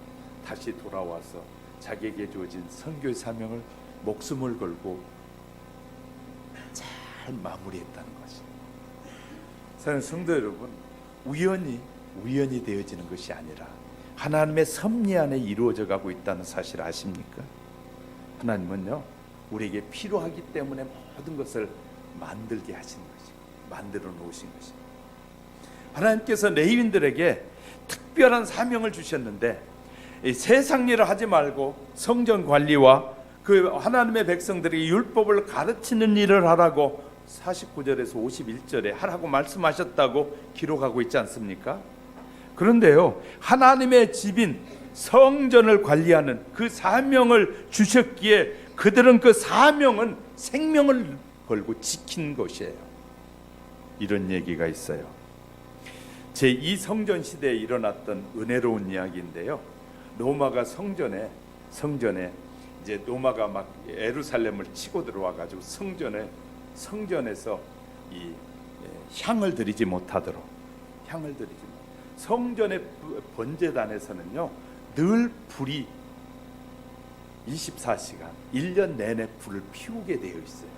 다시 돌아와서 자기에게 주어진 선교의 사명을 목숨을 걸고 잘 마무리했다는 것이. 사랑하는 성도 여러분, 우연이 되어지는 것이 아니라 하나님의 섭리 안에 이루어져 가고 있다는 사실 아십니까? 하나님은요, 우리에게 필요하기 때문에 모든 것을 만들게 하신 것이고 만들어 놓으신 것이고, 하나님께서 레위인들에게 특별한 사명을 주셨는데 이 세상 일을 하지 말고 성전 관리와 그 하나님의 백성들에게 율법을 가르치는 일을 하라고 49절에서 51절에 하라고 말씀하셨다고 기록하고 있지 않습니까? 그런데요, 하나님의 집인 성전을 관리하는 그 사명을 주셨기에 그들은 그 사명은 생명을 걸고 지킨 것이에요. 이런 얘기가 있어요. 제2 성전 시대에 일어났던 은혜로운 이야기인데요. 로마가 성전에 이제 로마가 막 예루살렘을 치고 들어와 가지고 성전에서 이 향을 드리지 못하도록 성전의 번제단에서는요 늘 불이 24시간 1년 내내 불을 피우게 되어 있어요.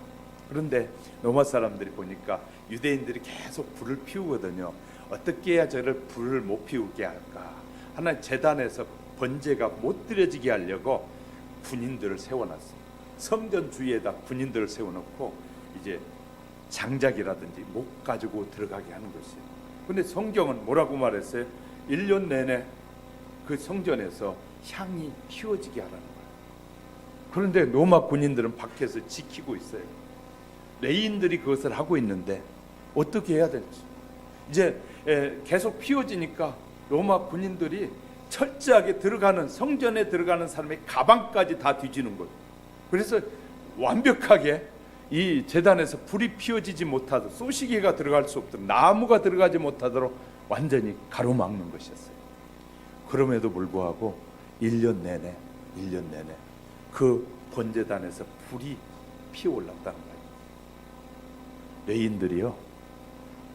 그런데 로마 사람들이 보니까 유대인들이 계속 불을 피우거든요. 어떻게 해야 저를 불을 못 피우게 할까? 하나님 제단에서 번제가 못 드려지게 하려고 군인들을 세워놨어요. 성전 주위에다 군인들을 세워놓고 이제 장작이라든지 못 가지고 들어가게 하는 것이에요. 근데 성경은 뭐라고 말했어요? 1년 내내 그 성전에서 향이 피워지게 하라는 거예요. 그런데 로마 군인들은 밖에서 지키고 있어요. 레위인들이 그것을 하고 있는데 어떻게 해야 될지. 이제 계속 피워지니까 로마 군인들이 철저하게 들어가는 성전에 들어가는 사람의 가방까지 다 뒤지는 거예요. 그래서 완벽하게 이 제단에서 불이 피워지지 못하도록, 쏘시개가 들어갈 수 없도록, 나무가 들어가지 못하도록 완전히 가로막는 것이었어요. 그럼에도 불구하고 1년 내내 그 번제단에서 불이 피어올랐다는 거예요. 레위인들이요,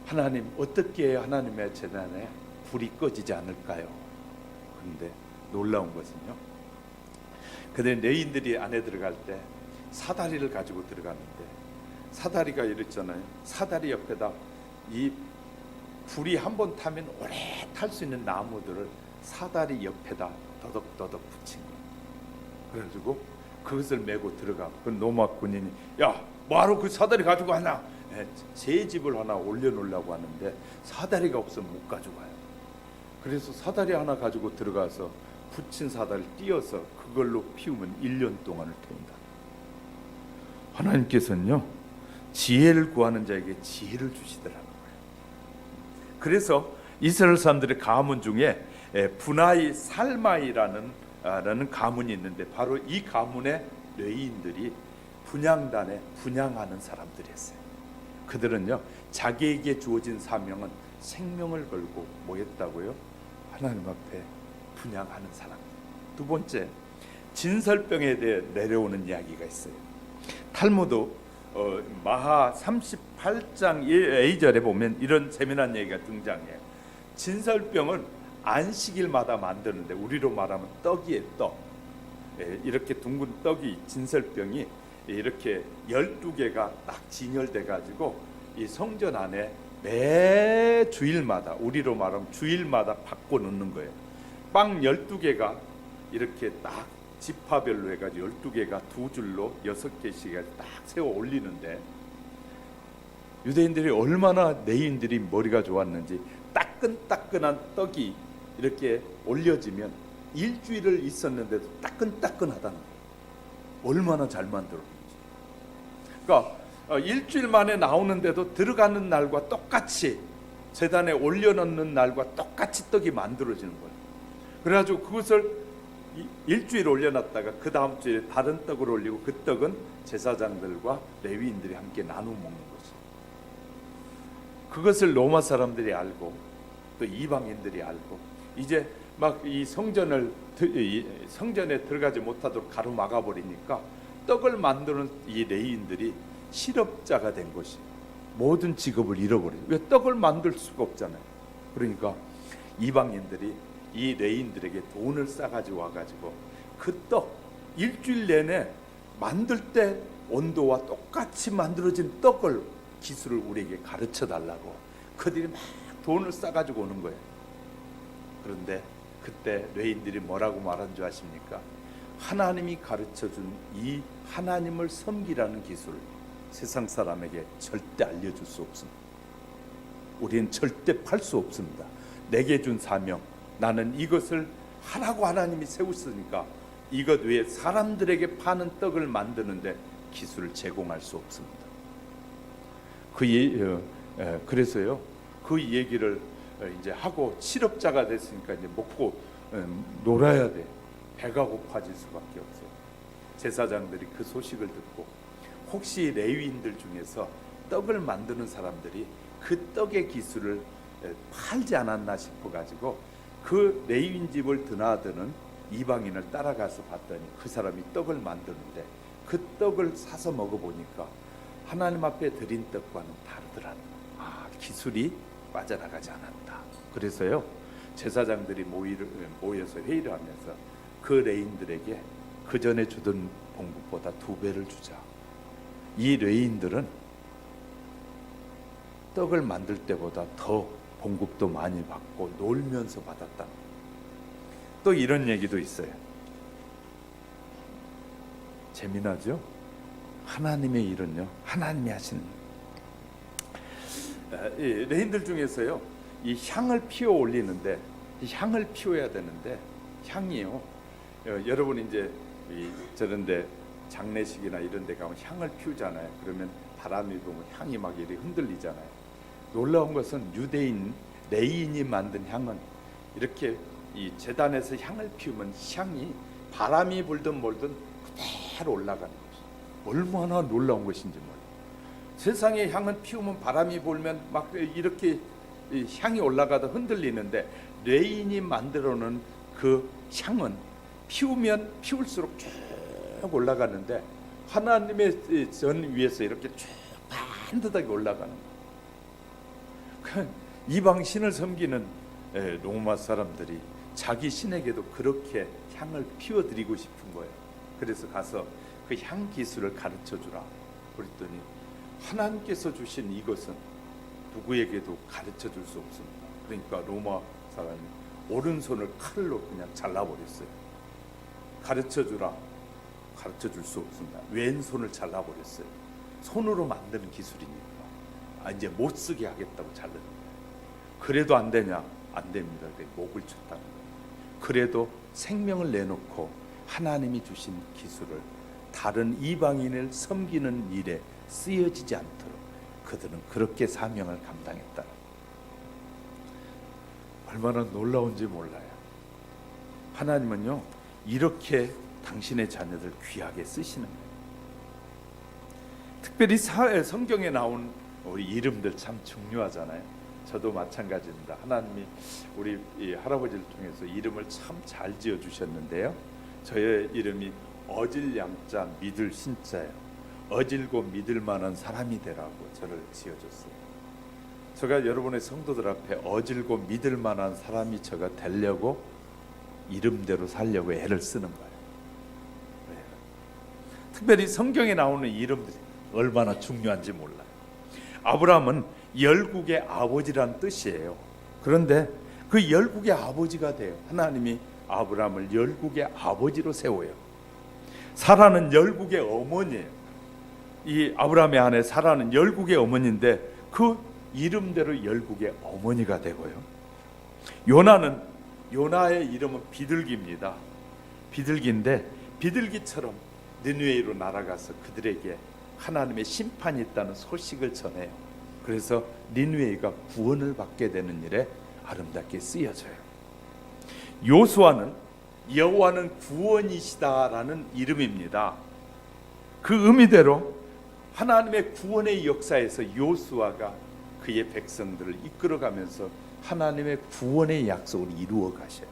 하나님 어떻게 해야 하나님의 제단에 불이 꺼지지 않을까요? 그런데 놀라운 것은요, 그들은 레위인들이 안에 들어갈 때 사다리를 가지고 들어가는데 사다리가 이랬잖아요. 사다리 옆에다 이 불이 한번 타면 오래 탈 수 있는 나무들을 사다리 옆에다 더덕더덕 붙인 거예요. 그래가지고 그것을 메고 들어가. 그 로마 군인이 야 뭐하러 그 사다리 가지고 하나? 제 집을 하나 올려놓으려고 하는데 사다리가 없으면 못 가져가요. 그래서 사다리 하나 가지고 들어가서 붙인 사다리를 띄어서 그걸로 피우면 1년 동안을 태운다. 하나님께서는요 지혜를 구하는 자에게 지혜를 주시더라는 거예요. 그래서 이스라엘 사람들의 가문 중에 분하이 살마이라는 가문이 있는데 바로 이 가문의 레위인들이 분향단에 분향하는 사람들이었어요. 그들은요 자기에게 주어진 사명은 생명을 걸고 뭐였다고요? 하나님 앞에 분향하는 사람. 두 번째, 진설병에 대해 내려오는 이야기가 있어요. 탈무드 마하 38장 1절에 보면 이런 재미난 얘기가 등장해요. 진설병은 안식일마다 만드는데 우리로 말하면 떡이에요. 떡. 이렇게 둥근 떡이 진설병이 이렇게 12개가 딱 진열돼 가지고 이 성전 안에 매 주일마다, 우리로 말하면 주일마다 바꿔 놓는 거예요. 빵 12개가 이렇게 딱 지파별로 해가지고 12개가 두 줄로 6개씩 딱 세워 올리는데 유대인들이 얼마나 레위인들이 머리가 좋았는지 따끈따끈한 떡이 이렇게 올려지면 일주일을 있었는데도 따끈따끈하다는 거예요. 얼마나 잘 만들었는지. 그러니까 일주일 만에 나오는데도 들어가는 날과 똑같이 제단에 올려놓는 날과 똑같이 떡이 만들어지는 거예요. 그래가지고 그것을 일주일 올려놨다가 그 다음 주에 다른 떡을 올리고 그 떡은 제사장들과 레위인들이 함께 나누어 먹는 거죠. 그것을 로마 사람들이 알고 또 이방인들이 알고 이제 막 이 성전에 들어가지 못하도록 가로막아 버리니까 떡을 만드는 이 레위인들이 실업자가 된 것이 모든 직업을 잃어버려요. 왜? 떡을 만들 수가 없잖아요. 그러니까 이방인들이 이 레위인들에게 돈을 싸가지고 와가지고 그 떡 일주일 내내 만들 때 온도와 똑같이 만들어진 떡을 기술을 우리에게 가르쳐 달라고 그들이 막 돈을 싸가지고 오는 거예요. 그런데 그때 레위인들이 뭐라고 말한 줄 아십니까? 하나님이 가르쳐준 이 하나님을 섬기라는 기술 세상 사람에게 절대 알려줄 수 없습니다. 우리는 절대 팔 수 없습니다. 내게 준 사명, 나는 이것을 하라고 하나님이 세우셨으니까 이것 외에 사람들에게 파는 떡을 만드는데 기술을 제공할 수 없습니다. 그래서요 그 얘기를 이제 하고 실업자가 됐으니까 이제 먹고 놀아야 돼. 배가 고파질 수밖에 없어요. 제사장들이 그 소식을 듣고 혹시 레위인들 중에서 떡을 만드는 사람들이 그 떡의 기술을 팔지 않았나 싶어가지고 그 레위인 집을 드나드는 이방인을 따라가서 봤더니 그 사람이 떡을 만드는데 그 떡을 사서 먹어보니까 하나님 앞에 드린 떡과는 다르더라. 기술이 빠져나가지 않았다. 그래서요 제사장들이 모여서 회의를 하면서 그 레위인들에게 그 전에 주던 봉급보다 2배를 주자. 이 레위인들은 떡을 만들 때보다 더 봉급도 많이 받고 놀면서 받았다. 또 이런 얘기도 있어요. 재미나죠? 하나님의 일은요 하나님이 하시는 레인들 중에서요 이 향을 피워 올리는데 이 향을 피워야 되는데 향이요 여러분 이제 저런데 장례식이나 이런 데 가면 향을 피우잖아요. 그러면 바람이 불면 향이 막 이렇게 흔들리잖아요. 놀라운 것은 유대인 레위인이 만든 향은 이렇게 이 제단에서 향을 피우면 향이 바람이 불든 몰든 그대로 올라가는 것이 얼마나 놀라운 것인지 몰라요. 세상에 향은 피우면 바람이 불면 막 이렇게 향이 올라가다 흔들리는데 레위인이 만들어놓은 그 향은 피우면 피울수록 쭉 올라가는데 하나님의 전 위에서 이렇게 쭉 반듯하게 올라가는 거예요. 이방 신을 섬기는 로마 사람들이 자기 신에게도 그렇게 향을 피워드리고 싶은 거예요. 그래서 가서 그 향 기술을 가르쳐 주라 그랬더니 하나님께서 주신 이것은 누구에게도 가르쳐 줄 수 없습니다. 그러니까 로마 사람이 오른손을 칼로 그냥 잘라버렸어요. 가르쳐 주라. 가르쳐 줄 수 없습니다. 왼손을 잘라버렸어요. 손으로 만드는 기술이니까 이제 못 쓰게 하겠다고 잘랐는데 그래도 안 되냐? 안 됩니다. 목을 쳤다는 거예요. 그래도 생명을 내놓고 하나님이 주신 기술을 다른 이방인을 섬기는 일에 쓰여지지 않도록 그들은 그렇게 사명을 감당했다. 얼마나 놀라운지 몰라요. 하나님은요 이렇게 당신의 자녀들 귀하게 쓰시는 거예요. 특별히 성경에 나온 우리 이름들 참 중요하잖아요. 저도 마찬가지입니다. 하나님이 우리 이 할아버지를 통해서 이름을 참 잘 지어 주셨는데요. 저의 이름이 어질양자 믿을 신자예요. 어질고 믿을 만한 사람이 되라고 저를 지어줬어요. 제가 여러분의 성도들 앞에 어질고 믿을 만한 사람이 제가 되려고 이름대로 살려고 애를 쓰는 거예요. 특별히 성경에 나오는 이름들이 얼마나 중요한지 몰라요. 아브라함은 열국의 아버지란 뜻이에요. 그런데 그 열국의 아버지가 돼요. 하나님이 아브라함을 열국의 아버지로 세워요. 사라는 열국의 어머니예요. 이 아브라함의 아내 사라는 열국의 어머니인데 그 이름대로 열국의 어머니가 되고요. 요나의 이름은 비둘기입니다. 비둘기인데 비둘기처럼 느느웨로 날아가서 그들에게 하나님의 심판이 있다는 소식을 전해요. 그래서 니느웨가 구원을 받게 되는 일에 아름답게 쓰여져요. 요수아는 여호와는 구원이시다라는 이름입니다. 그 의미대로 하나님의 구원의 역사에서 요수아가 그의 백성들을 이끌어가면서 하나님의 구원의 약속을 이루어 가셔요.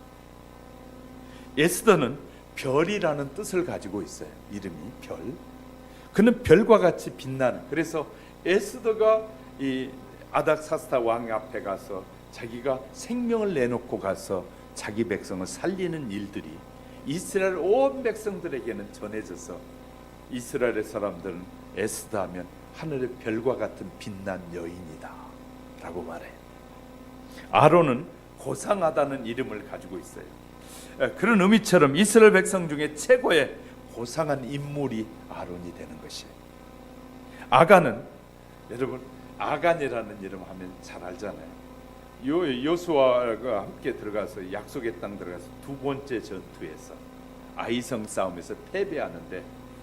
에스더는 별이라는 뜻을 가지고 있어요. 이름이 별. 그는 별과 같이 빛나는. 그래서 에스더가 이 아닥사스다 왕 앞에 가서 자기가 생명을 내놓고 가서 자기 백성을 살리는 일들이 이스라엘 온 백성들에게는 전해져서 이스라엘의 사람들은 에스더 하면 하늘의 별과 같은 빛난 여인이다 라고 말해요. 아론은 고상하다는 이름을 가지고 있어요. 그런 의미처럼 이스라엘 백성 중에 최고의 고상한 인물이 아론이 되는 것이에요. 아간은, 여러분 아간이라는 이름 하면 잘 알잖아요. 요수아가 함께 들어가서 약속의 땅 들어가서 두 번째 전투에서 아이성 싸움에서 패배하는데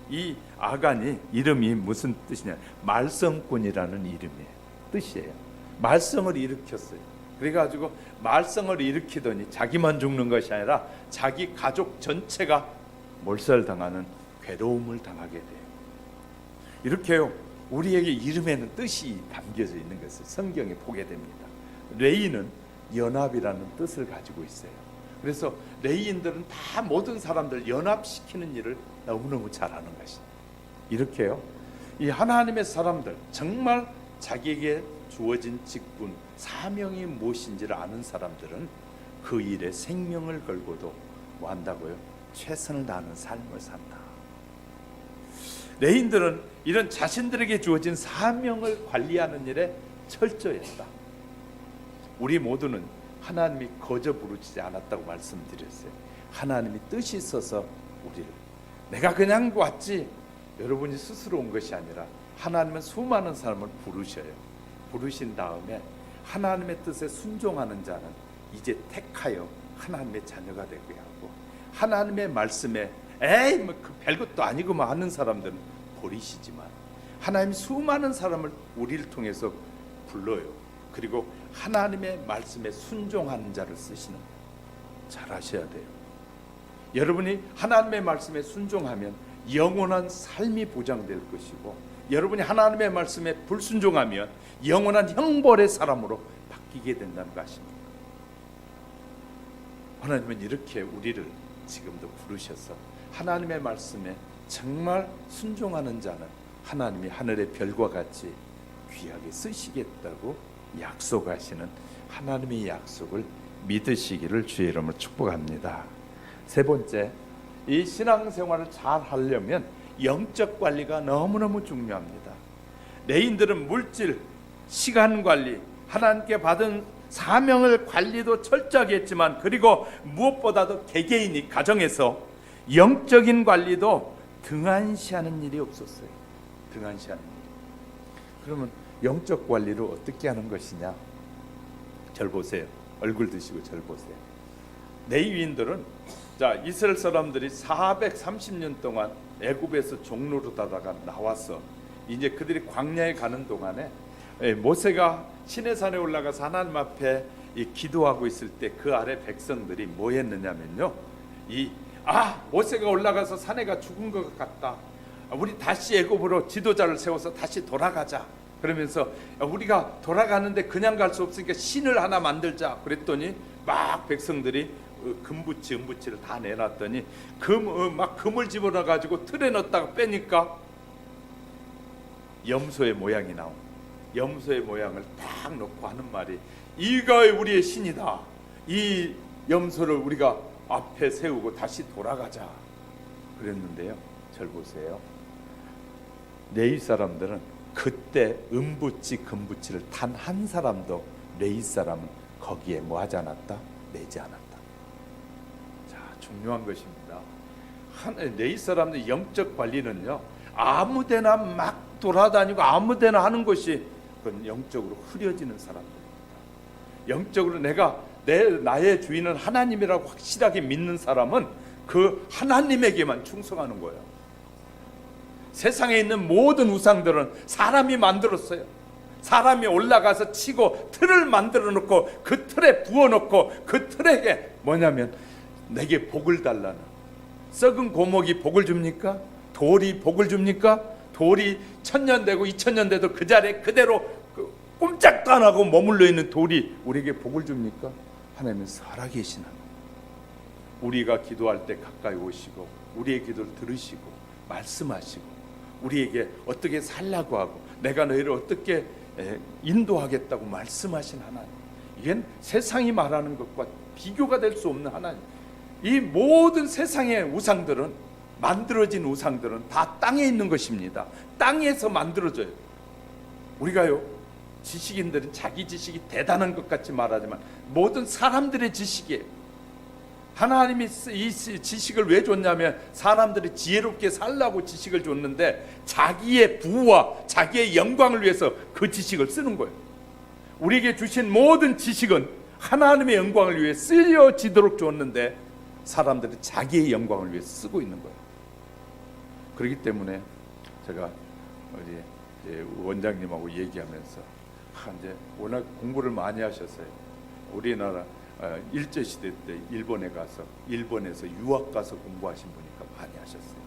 이 아간이 이름이 무슨 뜻이냐, 말썽꾼이라는 이름이에요. 뜻이에요. 말썽을 일으켰어요. 그래가지고 말썽을 일으키더니 자기만 죽는 것이 아니라 자기 가족 전체가 몰살당하는 괴로움을 당하게 돼요. 이렇게요, 우리에게 이름에는 뜻이 담겨져 있는 것을 성경에 보게 됩니다. 레이는 연합이라는 뜻을 가지고 있어요. 그래서 레이인들은 다 모든 사람들 연합시키는 일을 너무너무 잘하는 것이. 이렇게요, 이 하나님의 사람들, 정말 자기에게 주어진 직분, 사명이 무엇인지를 아는 사람들은 그 일에 생명을 걸고도 뭐 한다고요? 최선을 다하는 삶을 산다. 레인들은 이런 자신들에게 주어진 사명을 관리하는 일에 철저했다. 우리 모두는 하나님이 거저 부르지 않았다고 말씀드렸어요. 하나님이 뜻이 있어서 우리를, 내가 그냥 왔지, 여러분이 스스로 온 것이 아니라 하나님은 수많은 사람을 부르셔요. 부르신 다음에 하나님의 뜻에 순종하는 자는 이제 택하여 하나님의 자녀가 되게 하고, 하나님의 말씀에 에이 뭐 그 별것도 아니고 뭐 하는 사람들은 버리시지만, 하나님 수많은 사람을 우리를 통해서 불러요. 그리고 하나님의 말씀에 순종하는 자를 쓰시는, 잘 아셔야 돼요. 여러분이 하나님의 말씀에 순종하면 영원한 삶이 보장될 것이고, 여러분이 하나님의 말씀에 불순종하면 영원한 형벌의 사람으로 바뀌게 된다는 거 아십니까? 하나님은 이렇게 우리를 지금도 부르셔서 하나님의 말씀에 정말 순종하는 자는 하나님이 하늘의 별과 같이 귀하게 쓰시겠다고 약속하시는 하나님의 약속을 믿으시기를 주의 이름으로 축복합니다. 세 번째, 이 신앙생활을 잘 하려면 영적 관리가 너무너무 중요합니다. 레인들은 물질, 시간 관리, 하나님께 받은 사명을 관리도 철저하게 했지만, 그리고 무엇보다도 개개인이 가정에서 영적인 관리도 등한시하는 일이 없었어요. 등한시하는 일. 그러면 영적 관리를 어떻게 하는 것이냐? 절 보세요. 얼굴 드시고 절 보세요. 레위인들은, 자, 이스라엘 사람들이 430년 동안 애굽에서 종노릇하다가 나와서 이제 그들이 광야에 가는 동안에 모세가 시내산에 올라가서 하나님 앞에 기도하고 있을 때 그 아래 백성들이 뭐 했느냐면요, 모세가 올라가서 사내가 죽은 것 같다, 우리 다시 애굽으로 지도자를 세워서 다시 돌아가자. 그러면서 우리가 돌아가는데 그냥 갈 수 없으니까 신을 하나 만들자. 그랬더니 막 백성들이 금부치, 은부치를 다 내놨더니 금을 집어넣어 가지고 틀에 넣었다가 빼니까 염소의 모양이 나온, 염소의 모양을 딱 놓고 하는 말이, 이가 우리의 신이다. 이 염소를 우리가 앞에 세우고 다시 돌아가자. 그랬는데요, 절 보세요. 레위 사람들은 그때 은부치, 금부치를 단 한 사람도 레위 사람은 거기에 뭐 하지 않았다? 내지 않았다. 자, 중요한 것입니다. 레위 사람들 영적 관리는요, 아무데나 막 돌아다니고 아무데나 하는 것이, 그건 영적으로 흐려지는 사람들입니다. 영적으로 나의 주인은 하나님이라고 확실하게 믿는 사람은 그 하나님에게만 충성하는 거예요. 세상에 있는 모든 우상들은 사람이 만들었어요. 사람이 올라가서 치고 틀을 만들어 놓고 그 틀에 부어 놓고 그 틀에게 뭐냐면 내게 복을 달라는, 썩은 고목이 복을 줍니까? 돌이 복을 줍니까? 돌이 1000년 되고 2000년 돼도 그 자리에 그대로 꼼짝도 안 하고 머물러 있는 돌이 우리에게 복을 줍니까? 하나님은 살아계시는, 우리가 기도할 때 가까이 오시고 우리의 기도를 들으시고 말씀하시고 우리에게 어떻게 살라고 하고 내가 너희를 어떻게 인도하겠다고 말씀하신 하나님, 이건 세상이 말하는 것과 비교가 될 수 없는 하나님. 이 모든 세상의 우상들은, 만들어진 우상들은 다 땅에 있는 것입니다. 땅에서 만들어져요. 우리가요, 지식인들은 자기 지식이 대단한 것 같이 말하지만 모든 사람들의 지식이에요. 하나님이 이 지식을 왜 줬냐면 사람들이 지혜롭게 살라고 지식을 줬는데 자기의 부와 자기의 영광을 위해서 그 지식을 쓰는 거예요. 우리에게 주신 모든 지식은 하나님의 영광을 위해 쓰여지도록 줬는데 사람들이 자기의 영광을 위해 쓰고 있는 거예요. 그렇기 때문에 제가 이제 원장님하고 얘기하면서 이제 워낙 공부를 많이 하셨어요. 우리나라 일제시대 때 일본에 가서 일본에서 유학 가서 공부하신 분이니까 많이 하셨어요.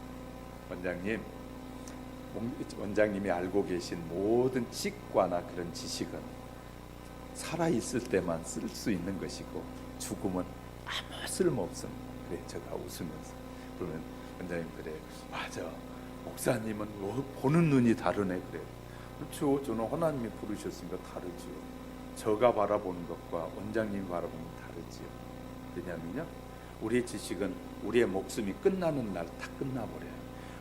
원장님이 알고 계신 모든 치과나 그런 지식은 살아있을 때만 쓸 수 있는 것이고 죽으면 아무 쓸모없습니다. 그래 제가 웃으면서 그러면 원장님 그래 맞아 목사님은 보는 눈이 다르네 그래. 그렇죠. 저는 하나님이 부르셨으니까 다르죠. 저가 바라보는 것과 원장님이 바라보는 건 다르지요. 왜냐하면요, 우리의 지식은 우리의 목숨이 끝나는 날 다 끝나버려요.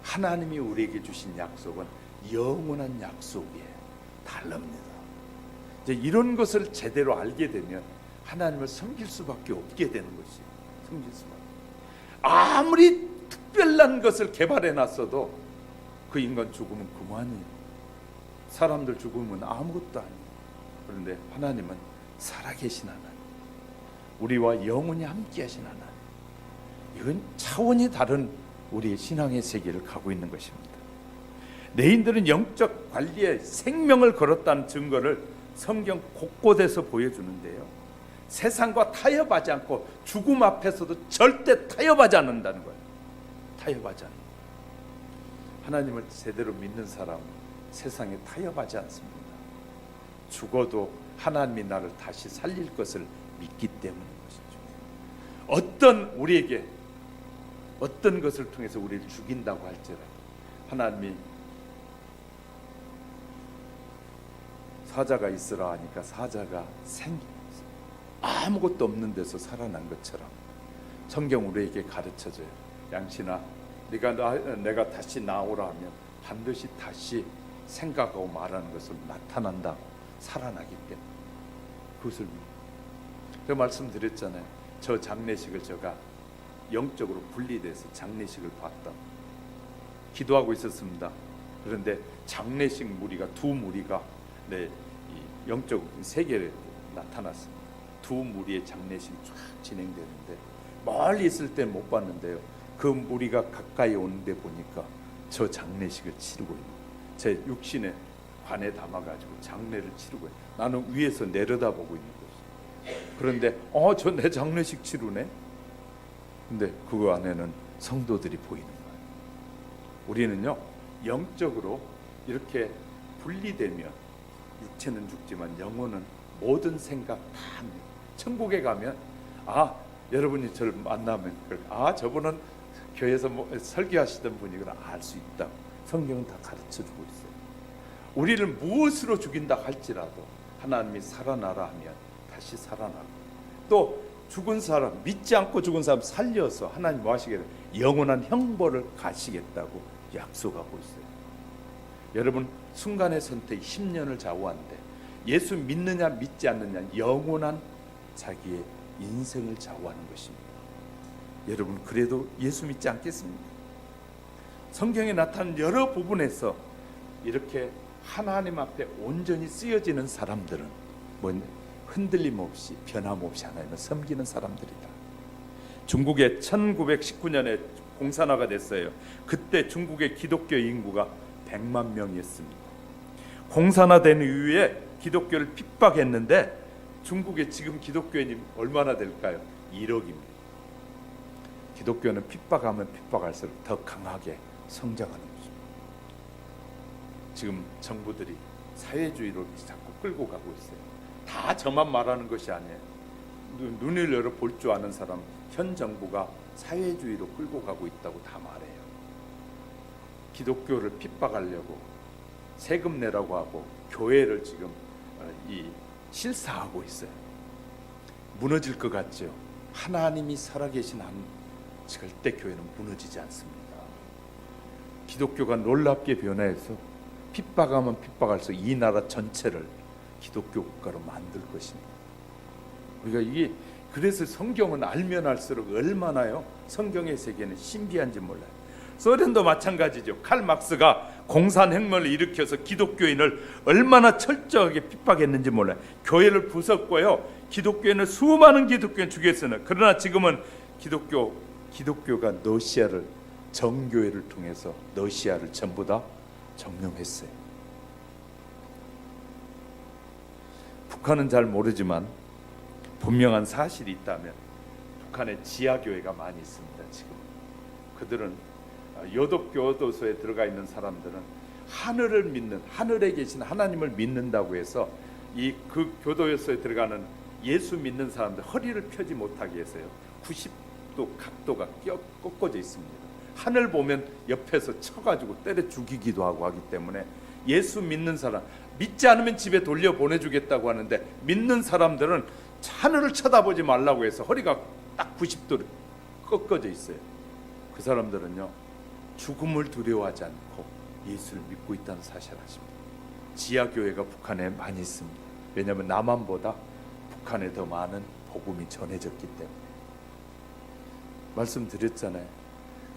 하나님이 우리에게 주신 약속은 영원한 약속이에요. 다릅니다. 이제 이런 것을 제대로 알게 되면 하나님을 섬길 수밖에 없게 되는 것이에요. 섬길 수밖에. 아무리 특별한 것을 개발해 놨어도 그 인간 죽으면 그만이에요. 사람들 죽으면 아무것도 아니에요. 그런데 하나님은 살아계신 하나님, 우리와 영원히 함께하신 하나님, 이건 차원이 다른 우리의 신앙의 세계를 가고 있는 것입니다. 내인들은 영적 관리에 생명을 걸었다는 증거를 성경 곳곳에서 보여주는데요, 세상과 타협하지 않고 죽음 앞에서도 절대 타협하지 않는다는 거예요. 타협하지 않는 거예요. 하나님을 제대로 믿는 사람은 세상에 타협하지 않습니다. 죽어도 하나님이 나를 다시 살릴 것을 믿기 때문인 것이죠. 우리에게 어떤 것을 통해서 우리를 죽인다고 할지라도 하나님이 사자가 있으라 하니까 사자가 아무것도 없는 데서 살아난 것처럼 성경 우리에게 가르쳐줘요. 양신아, 내가 다시 나오라 하면 반드시 다시 생각하고 말하는 것을 나타난다고, 살아나기 때문에 그것을 제가 말씀드렸잖아요. 저 장례식을 제가 영적으로 분리돼서 장례식을 봤다. 기도하고 있었습니다. 그런데 장례식 무리가 두 무리가 이 영적 세계에 나타났습니다. 두 무리의 장례식이 쫙 진행되는데 멀리 있을 때 못 봤는데요, 그 무리가 가까이 오는데 보니까 저 장례식을 치르고 있는 거예요. 제 육신에 관에 담아가지고 장례를 치르고 있어요. 나는 위에서 내려다보고 있는 거죠. 그런데 저 내 장례식 치르네. 근데 그 안에는 성도들이 보이는 거예요. 우리는요, 영적으로 이렇게 분리되면 육체는 죽지만 영혼은 모든 생각 다 합니다. 천국에 가면 여러분이 저를 만나면 저분은 교회에서 설교하시던 분이구나 알 수 있다고 성경은 다 가르쳐주고 있어요. 우리를 무엇으로 죽인다 할지라도 하나님이 살아나라 하면 다시 살아나고, 또 죽은 사람, 믿지 않고 죽은 사람 살려서 하나님 뭐 하시겠어요? 영원한 형벌을 가시겠다고 약속하고 있어요. 여러분, 순간의 선택 10년을 좌우하는데 예수 믿느냐 믿지 않느냐 영원한 자기의 인생을 좌우하는 것입니다. 여러분, 그래도 예수 믿지 않겠습니까? 성경에 나타난 여러 부분에서 이렇게 하나님 앞에 온전히 쓰여지는 사람들은 흔들림 없이 변함없이 하나님을 섬기는 사람들이다. 중국에 1919년에 공산화가 됐어요. 그때 중국의 기독교 인구가 100만 명이었습니다. 공산화된 이후에 기독교를 핍박했는데 중국의 지금 기독교인이 얼마나 될까요? 1억입니다. 기독교는 핍박하면 핍박할수록 더 강하게 성장하는 거죠. 지금 정부들이 사회주의로 자꾸 끌고 가고 있어요. 다 저만 말하는 것이 아니에요. 눈을 열어 볼 줄 아는 사람, 현 정부가 사회주의로 끌고 가고 있다고 다 말해요. 기독교를 핍박하려고 세금 내라고 하고 교회를 지금 실사하고 있어요. 무너질 것 같죠? 하나님이 살아계신 한 절대 교회는 무너지지 않습니다. 기독교가 놀랍게 변해서 핍박하면 핍박할수록 이 나라 전체를 기독교 국가로 만들 것입니다. 우리가 이게 그래서 성경은 알면 알수록 얼마나요? 성경의 세계는 신비한지 몰라요. 소련도 마찬가지죠. 칼 막스가 공산혁명을 일으켜서 기독교인을 얼마나 철저하게 핍박했는지 몰라요. 교회를 부쉈고요. 기독교인을 수많은 기독교인 죽였어요. 그러나 지금은 기독교가 러시아를 정교회를 통해서 러시아를 전부 다 점령했어요. 북한은 잘 모르지만 분명한 사실이 있다면 북한에 지하교회가 많이 있습니다. 지금 그들은 여독교도소에 들어가 있는 사람들은 하늘을 믿는, 하늘에 계신 하나님을 믿는다고 해서 그 교도소에 들어가는 예수 믿는 사람들 허리를 펴지 못하게 해서요 90도 각도가 꺾어져 있습니다. 하늘 보면 옆에서 쳐가지고 때려 죽이기도 하고 하기 때문에 예수 믿는 사람, 믿지 않으면 집에 돌려 보내주겠다고 하는데 믿는 사람들은 하늘을 쳐다보지 말라고 해서 허리가 딱 90도로 꺾어져 있어요. 그 사람들은요 죽음을 두려워하지 않고 예수를 믿고 있다는 사실을 아십니다. 지하교회가 북한에 많이 있습니다. 왜냐하면 남한보다 북한에 더 많은 복음이 전해졌기 때문에. 말씀드렸잖아요.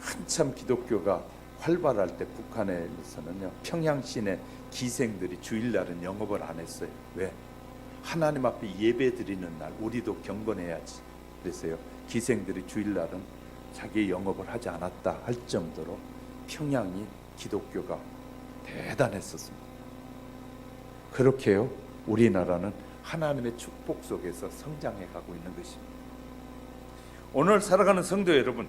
한참 기독교가 활발할 때 북한에서는요 평양 시내 기생들이 주일날은 영업을 안 했어요. 왜? 하나님 앞에 예배 드리는 날 우리도 경건해야지. 그래서요 기생들이 주일날은 자기 영업을 하지 않았다 할 정도로 평양이 기독교가 대단했었습니다. 그렇게요 우리나라는 하나님의 축복 속에서 성장해 가고 있는 것입니다. 오늘 살아가는 성도 여러분,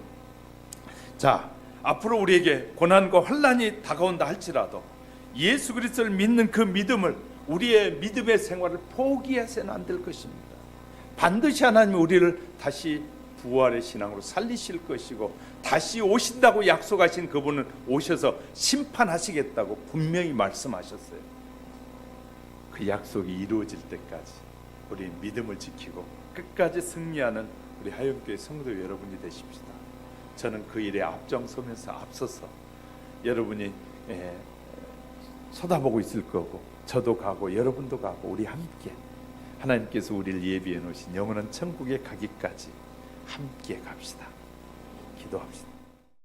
자 앞으로 우리에게 고난과 환난이 다가온다 할지라도 예수 그리스도를 믿는 그 믿음을, 우리의 믿음의 생활을 포기해서는 안 될 것입니다. 반드시 하나님이 우리를 다시 부활의 신앙으로 살리실 것이고 다시 오신다고 약속하신 그분은 오셔서 심판하시겠다고 분명히 말씀하셨어요. 그 약속이 이루어질 때까지 우리 믿음을 지키고 끝까지 승리하는 우리 하영교회 성도 여러분이 되십시다. 저는 그 일에 앞장서면서 앞서서 여러분이 쳐다보고 있을 거고 저도 가고 여러분도 가고 우리 함께 하나님께서 우리를 예비해 놓으신 영원한 천국에 가기까지 함께 갑시다. 기도합시다.